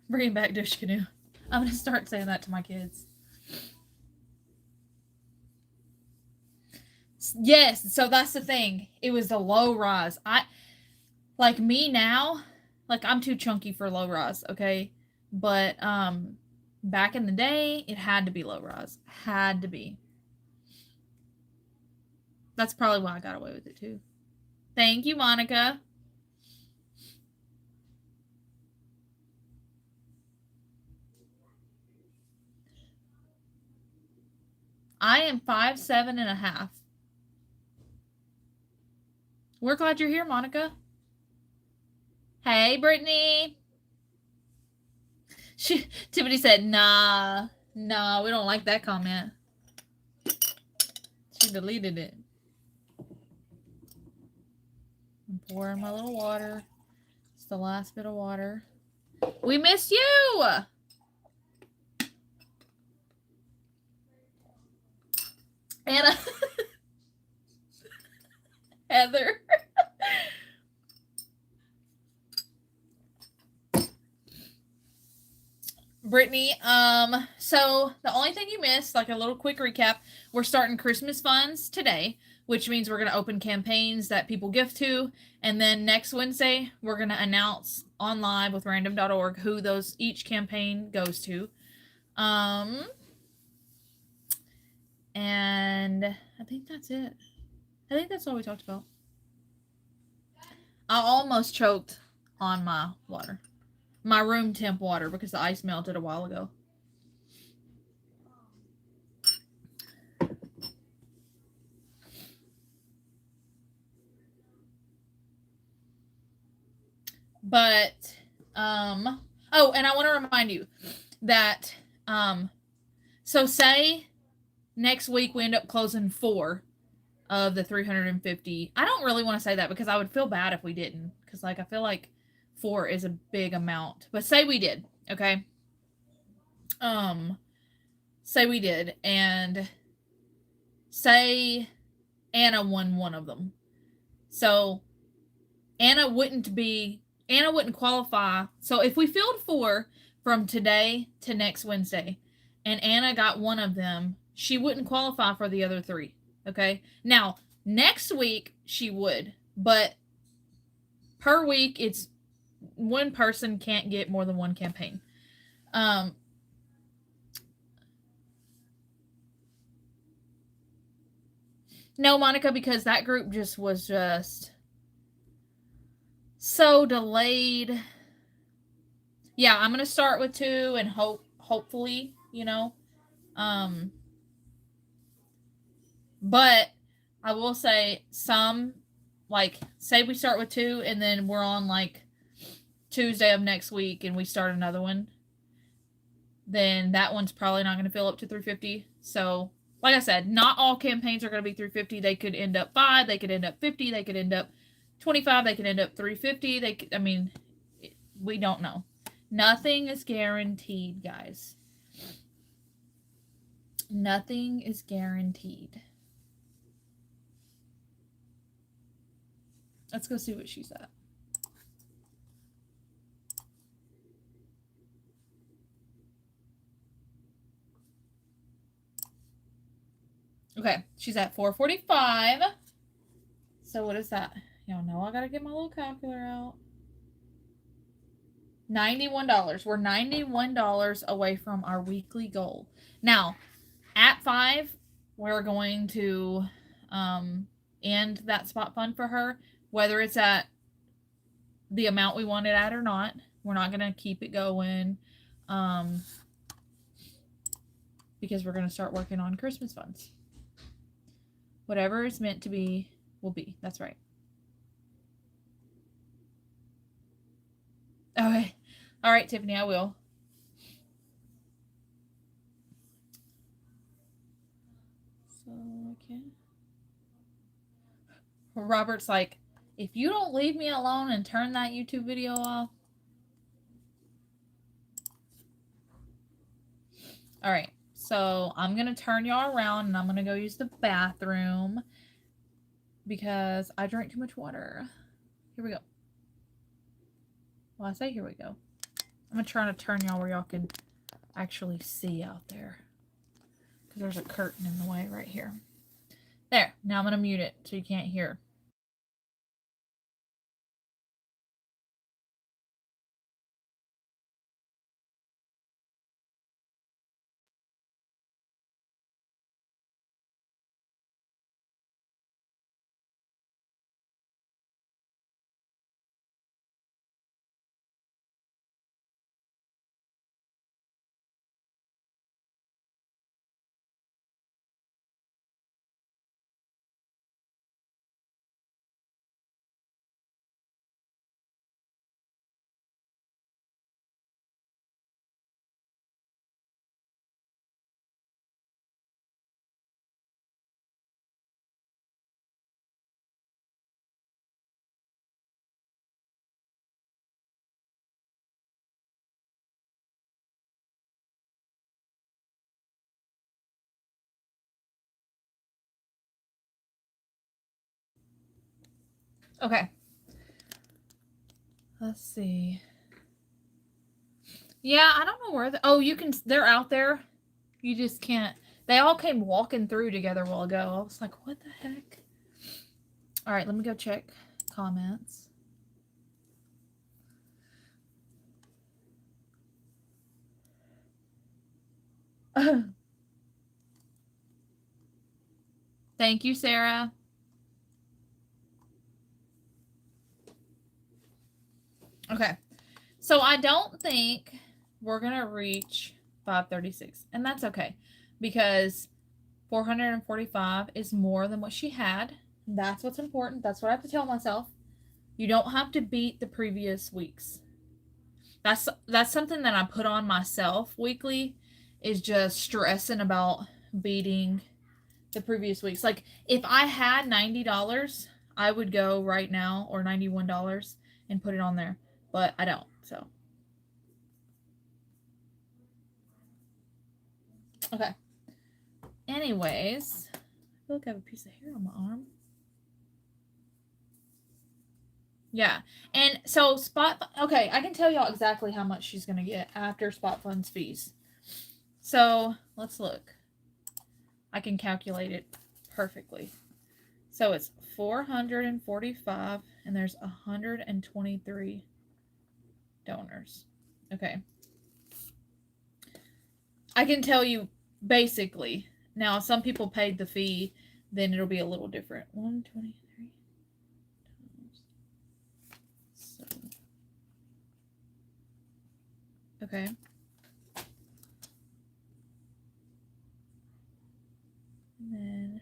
Bring back Dish Canoe. I'm going to start saying that to my kids. Yes, so that's the thing. It was the low rise. Like me now, like I'm too chunky for low rise, okay? But back in the day, it had to be low rise. Had to be. That's probably why I got away with it too. Thank you, Monica. I am 5'7.5". We're glad you're here, Monica. Hey, Brittany. Tiffany said, nah, we don't like that comment. She deleted it. I'm pouring my little water. It's the last bit of water. We missed you! Anna. Heather. Brittany, so the only thing you missed, like a little quick recap, we're starting Christmas funds today, which means we're going to open campaigns that people gift to, and then next Wednesday, we're going to announce on live with random.org who each campaign goes to. And I think that's it. I think that's all we talked about. I almost choked on my water. My room temp water because the ice melted a while ago. But oh, and I want to remind you that so say next week we end up closing 4 of the 350. I don't really want to say that because I would feel bad if we didn't, because like I feel like 4 is a big amount. But say we did, okay? Say we did, and say Anna won one of them. So Anna wouldn't qualify. So if we filled 4 from today to next Wednesday, and Anna got one of them, she wouldn't qualify for the other 3. Okay? Now, next week she would, but per week it's one person can't get more than one campaign. No, Monica, because that group was just so delayed. Yeah, I'm gonna start with 2 and hopefully, but I will say some, like, say we start with 2 and then we're on like Tuesday of next week and we start another one, then that one's probably not going to fill up to 350. So like I said, not all campaigns are going to be 350. They could end up 5, they could end up 50, they could end up 25, they could end up 350. We don't know. Nothing is guaranteed, guys. Nothing is guaranteed. Let's go see what she's at. Okay, she's at 445. So what is that? Y'all know I gotta get my little calculator out. $91. We're $91 away from our weekly goal. Now, at 5, we're going to end that spot fund for her, whether it's at the amount we want it at or not. We're not going to keep it going because we're going to start working on Christmas funds. Whatever is meant to be will be. That's right. Okay. All right, Tiffany, I will. So, okay. Robert's like, if you don't leave me alone and turn that YouTube video off. All right. So, I'm going to turn y'all around and I'm going to go use the bathroom because I drank too much water. Here we go. Well, I say here we go. I'm going to try to turn y'all where y'all can actually see out there because there's a curtain in the way right here. There. Now I'm going to mute it so you can't hear. Okay. Let's see. Yeah, I don't know where oh, you can, they're out there. You just can't. They all came walking through together a while ago. I was like, what the heck? All right, let me go check comments. Thank you, Sarah. Okay. So I don't think we're going to reach 536. And that's okay because 445 is more than what she had. That's what's important. That's what I have to tell myself. You don't have to beat the previous weeks. That's something that I put on myself weekly, is just stressing about beating the previous weeks. Like if I had $90, I would go right now, or $91, and put it on there. But I don't. So okay. Anyways, I feel like I have a piece of hair on my arm. Yeah. And so okay, I can tell y'all exactly how much she's going to get after Spot Funds fees. So let's look. I can calculate it perfectly. So it's 445 and there's 123 donors. Okay. I can tell you basically. Now, if some people paid the fee, then it'll be a little different. 123 times 7. Okay. And then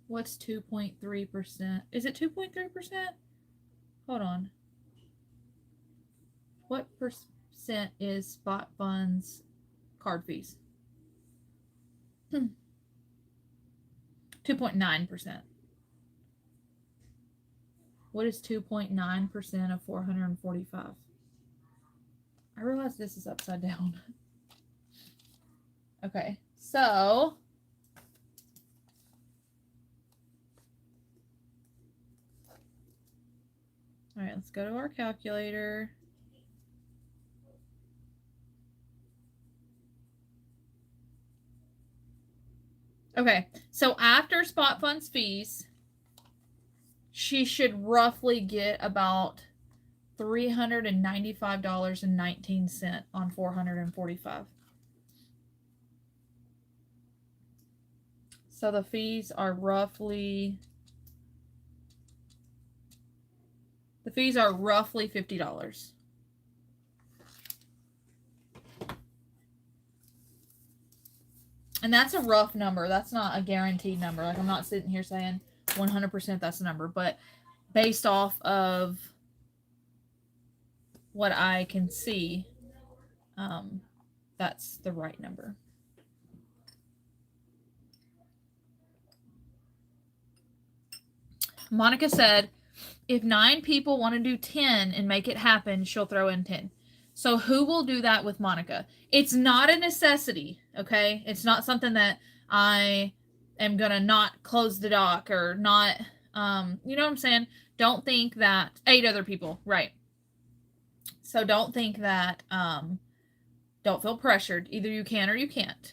what's 2.3%? Is it 2.3%? Hold on. What percent is Spot Funds card fees? 2.9%. What is 2.9% of 445? I realize this is upside down. Okay, so all right, let's go to our calculator. Okay, so after Spot Funds fees, she should roughly get about $395.19 on 445. So the fees are roughly fees are roughly $50. And that's a rough number. That's not a guaranteed number. Like, I'm not sitting here saying 100% that's the number, but based off of what I can see, that's the right number. Monica said, if 9 people want to do 10 and make it happen, she'll throw in 10. So who will do that with Monica? It's not a necessity, okay? It's not something that I am going to not close the dock or not, you know what I'm saying? Don't think that 8 other people, right? So don't think that, don't feel pressured. Either you can or you can't.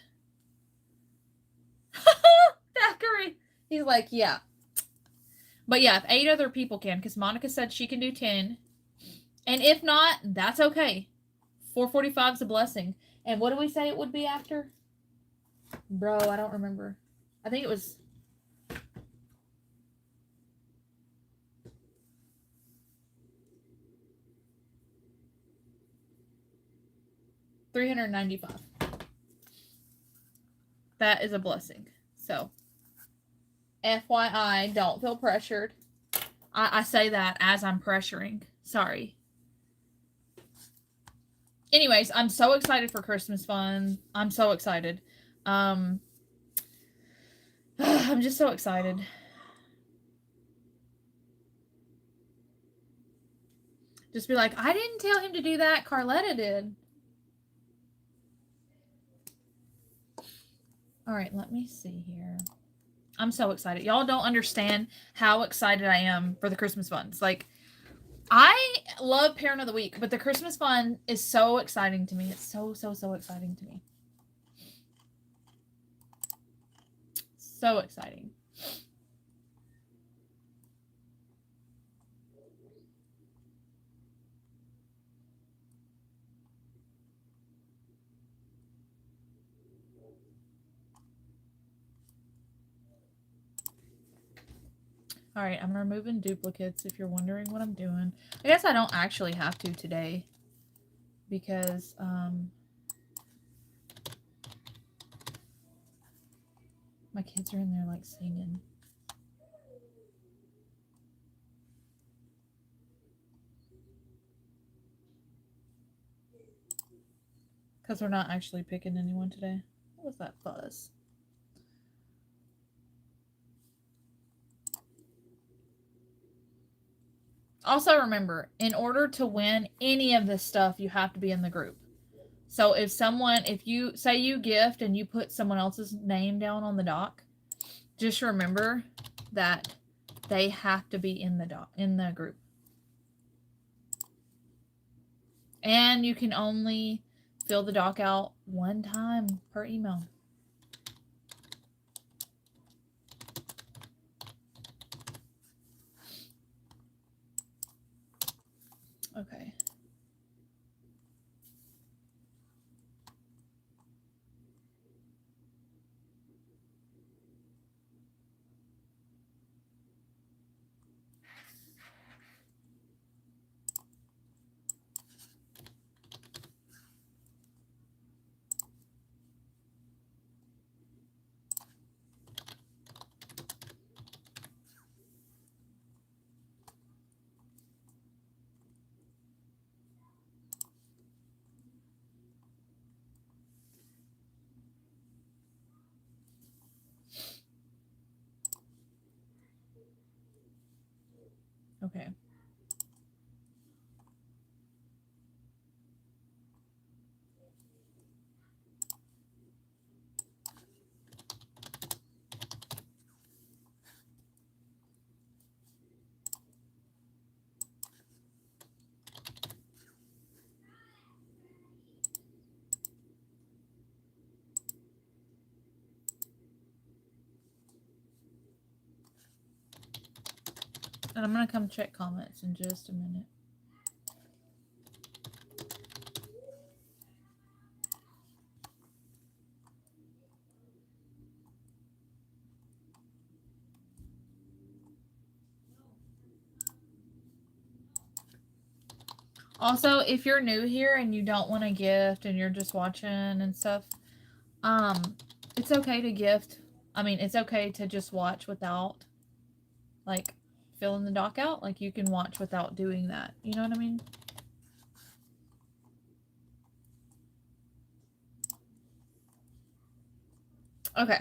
Thackeray. He's like, yeah. But yeah, if 8 other people can, because Monica said she can do 10. And if not, that's okay. 445 is a blessing. And what do we say it would be after? Bro, I don't remember. I think it was... $395. That is a blessing. So, FYI, don't feel pressured. I say that as I'm pressuring. Sorry. Anyways, I'm so excited for Christmas fun. I'm so excited. I'm just so excited. Just be like, I didn't tell him to do that. Carletta did. All right, let me see here. I'm so excited. Y'all don't understand how excited I am for the Christmas funds. Like, I love Parent of the Week, but the Christmas fund is so exciting to me. It's so, so, so exciting to me. So exciting. All right, I'm removing duplicates if you're wondering what I'm doing. I guess I don't actually have to today because my kids are in there like singing. Because we're not actually picking anyone today. What was that fuzz? Also remember, in order to win any of this stuff, you have to be in the group. So if you say you gift and you put someone else's name down on the dock, just remember that they have to be in the group. And you can only fill the doc out one time per email. Okay. Okay. And I'm going to come check comments in just a minute. Also, if you're new here and you don't want to gift and you're just watching and stuff, it's okay to gift. I mean, it's okay to just watch without, like, filling the doc out. Like, you can watch without doing that. You know what I mean? Okay.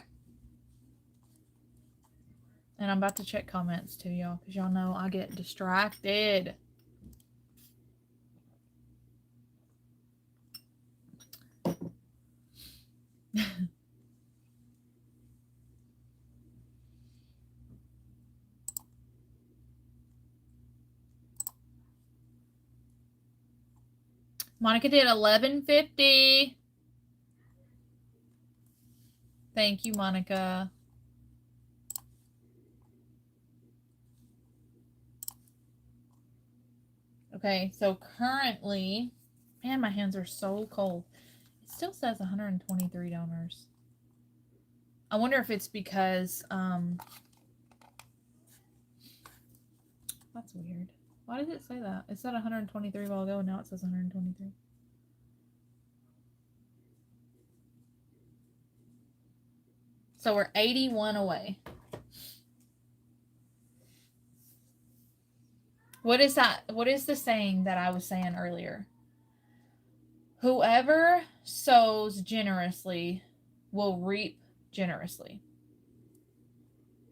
And I'm about to check comments too, y'all, because y'all know I get distracted. Monica did 1150. Thank you, Monica. Okay, so currently, man, my hands are so cold. It still says 123 donors. I wonder if it's because, that's weird. Why did it say that? It said 123 a while ago, and now it says 123. So we're 81 away. What is that? What is the saying that I was saying earlier? Whoever sows generously will reap generously.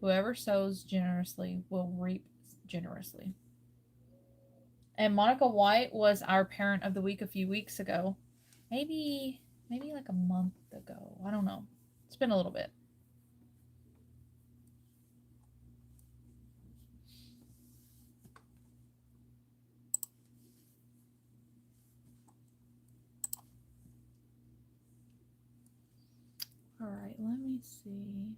Whoever sows generously will reap generously. And Monica White was our parent of the week a few weeks ago. Maybe like a month ago. I don't know. It's been a little bit. All right, let me see.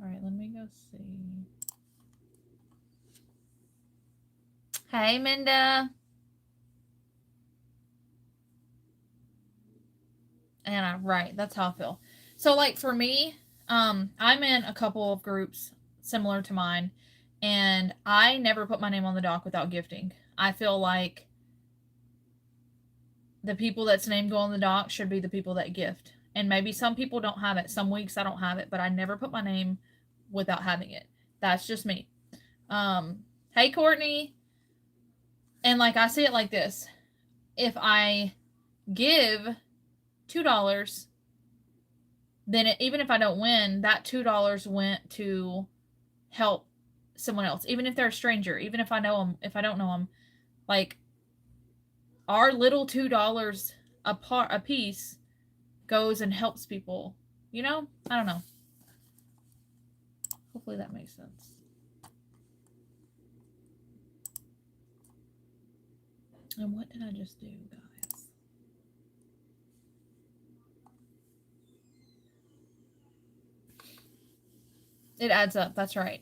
All right, let me go see. Hey, Minda. Anna, right. That's how I feel. So, like, for me, I'm in a couple of groups similar to mine, and I never put my name on the doc without gifting. I feel like the people that's named go on the doc should be the people that gift. And maybe some people don't have it. Some weeks I don't have it, but I never put my name without having it. That's just me. Hey, Courtney. And, like, I see it like this. If I give $2, then even if I don't win, that $2 went to help someone else, even if they're a stranger, even if I know them, if I don't know them. Like, our little $2 a piece goes and helps people. You know? I don't know. Hopefully that makes sense. And what did I just do, guys? It adds up. That's right.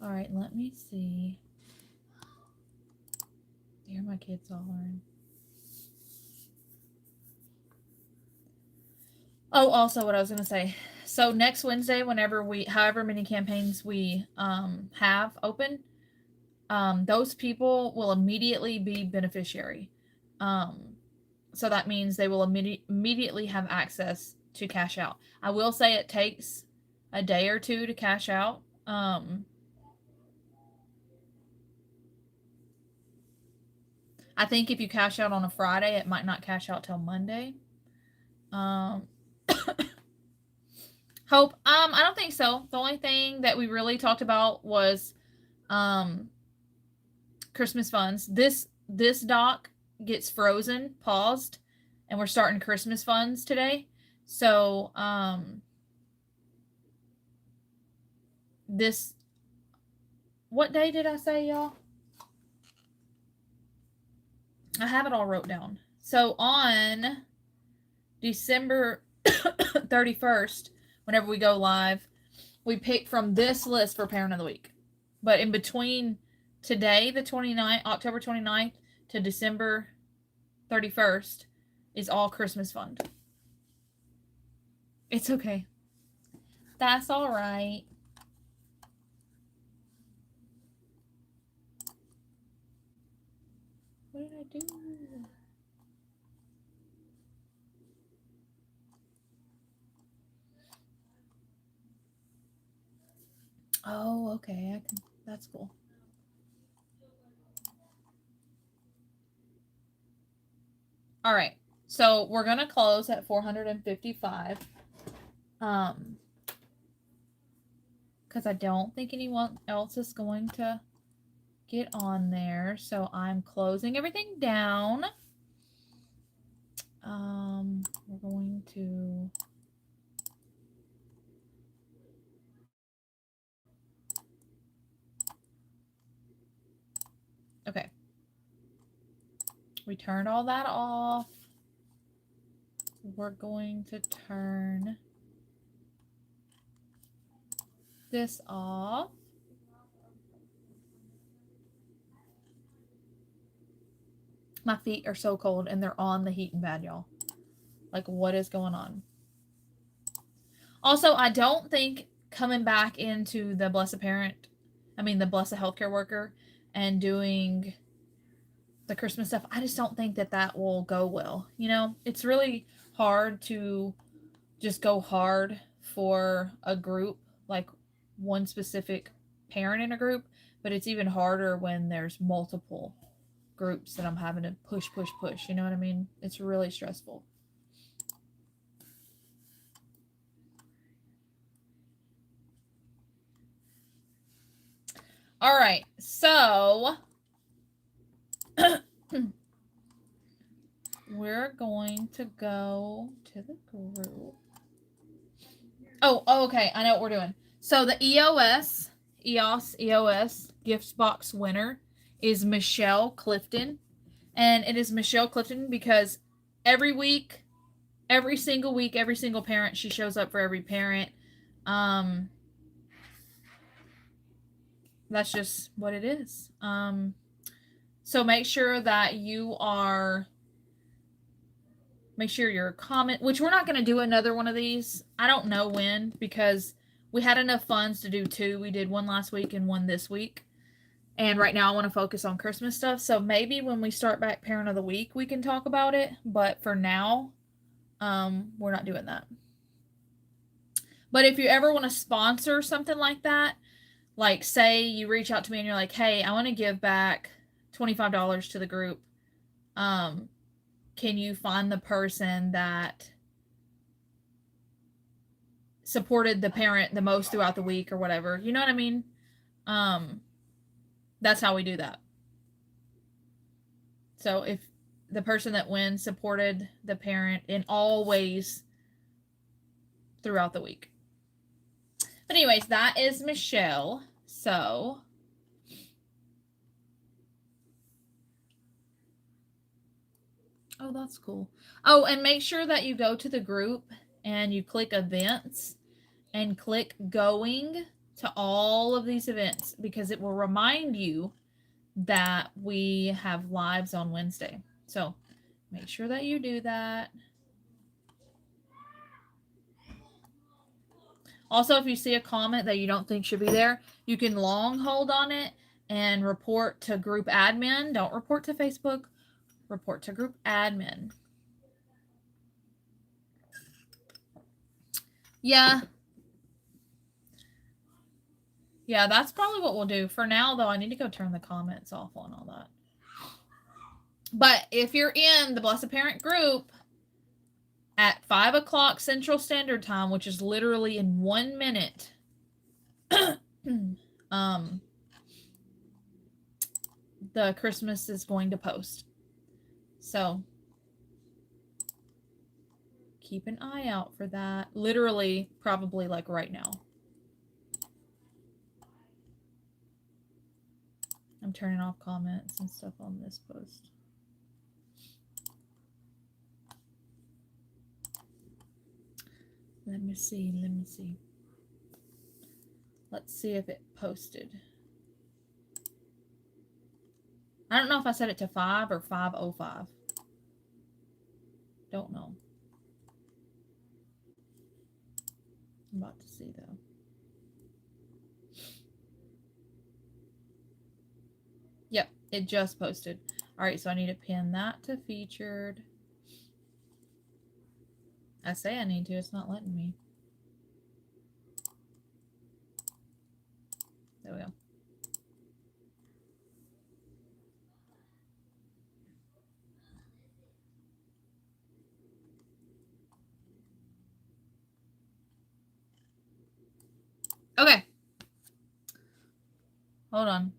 All right, let me see. There, my kids hollering. Oh, also, what I was going to say. So next Wednesday, whenever however many campaigns we have open, those people will immediately be beneficiary. So that means they will immediately have access to cash out. I will say it takes a day or two to cash out. I think if you cash out on a Friday, it might not cash out till Monday. Hope. I don't think so. The only thing that we really talked about was Christmas funds. This doc gets frozen, paused, and we're starting Christmas funds today. So this, what day did I say, y'all? I have it all wrote down. So on December 31st, whenever we go live, we pick from this list for Parent of the Week. But in between today, the 29th, October 29th, to December 31st is all Christmas fund. It's okay. That's all right. What did I do? Oh, okay. I can. That's cool. All right. So we're gonna close at 455. Because I don't think anyone else is going to get on there. So I'm closing everything down. We're going to okay. We turned all that off. We're going to turn this off. My feet are so cold and they're on the heating pad, y'all. Like, what is going on? Also, I don't think coming back into the Blessed Healthcare Worker and doing the Christmas stuff, I just don't think that will go well. You know, it's really hard to just go hard for a group, like one specific parent in a group, but it's even harder when there's multiple groups that I'm having to push. You know what I mean? It's really stressful. All right, so we're going to go to the group. Oh, okay. I know what we're doing. So the EOS gift box winner is Michelle Clifton. And it is Michelle Clifton because every week, every single week, every single parent, she shows up for every parent. That's just what it is. So make sure that make sure your comment, which we're not going to do another one of these. I don't know when, because we had enough funds to do 2. We did one last week and one this week. And right now I want to focus on Christmas stuff. So maybe when we start back Parent of the Week, we can talk about it. But for now, we're not doing that. But if you ever want to sponsor something like that, like say you reach out to me and you're like, hey, I want to give back $25 to the group. Can you find the person that supported the parent the most throughout the week or whatever? You know what I mean? That's how we do that. So if the person that wins supported the parent in all ways throughout the week. But anyways, that is Michelle. So oh, that's cool. Oh, and make sure that you go to the group and you click events and click going to all of these events, because it will remind you that we have lives on Wednesday. So make sure that you do that. Also, if you see a comment that you don't think should be there, you can long hold on it and report to group admin. Don't report to Facebook. Report to group admin. Yeah. Yeah, that's probably what we'll do. For now, though, I need to go turn the comments off on all that. But if you're in the Blessed Parent group at 5 o'clock Central Standard Time, which is literally in 1 minute, the Christmas is going to post. So keep an eye out for that. Literally, probably like right now. I'm turning off comments and stuff on this post. Let me see. Let's see if it posted. I don't know if I set it to 5 or 5:05. Don't know. I'm about to see though. Yep, it just posted. Alright, so I need to pin that to featured. I say I need to, it's not letting me. There we go. Okay. Hold on.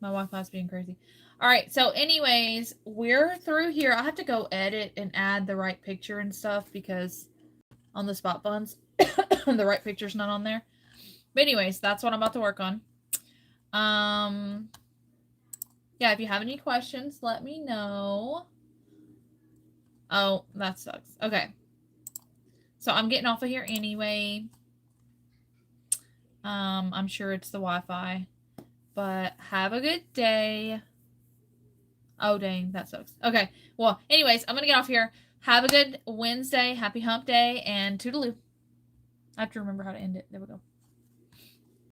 My Wi-Fi's being crazy. Alright, so anyways, we're through here. I have to go edit and add the right picture and stuff because on the spot buns, the right picture's not on there. But anyways, that's what I'm about to work on. Yeah, if you have any questions, let me know. Oh, that sucks. Okay. So I'm getting off of here anyway. I'm sure it's the Wi-Fi. But have a good day. Oh, dang. That sucks. Okay. Well, anyways, I'm going to get off here. Have a good Wednesday. Happy hump day. And toodaloo. I have to remember how to end it. There we go.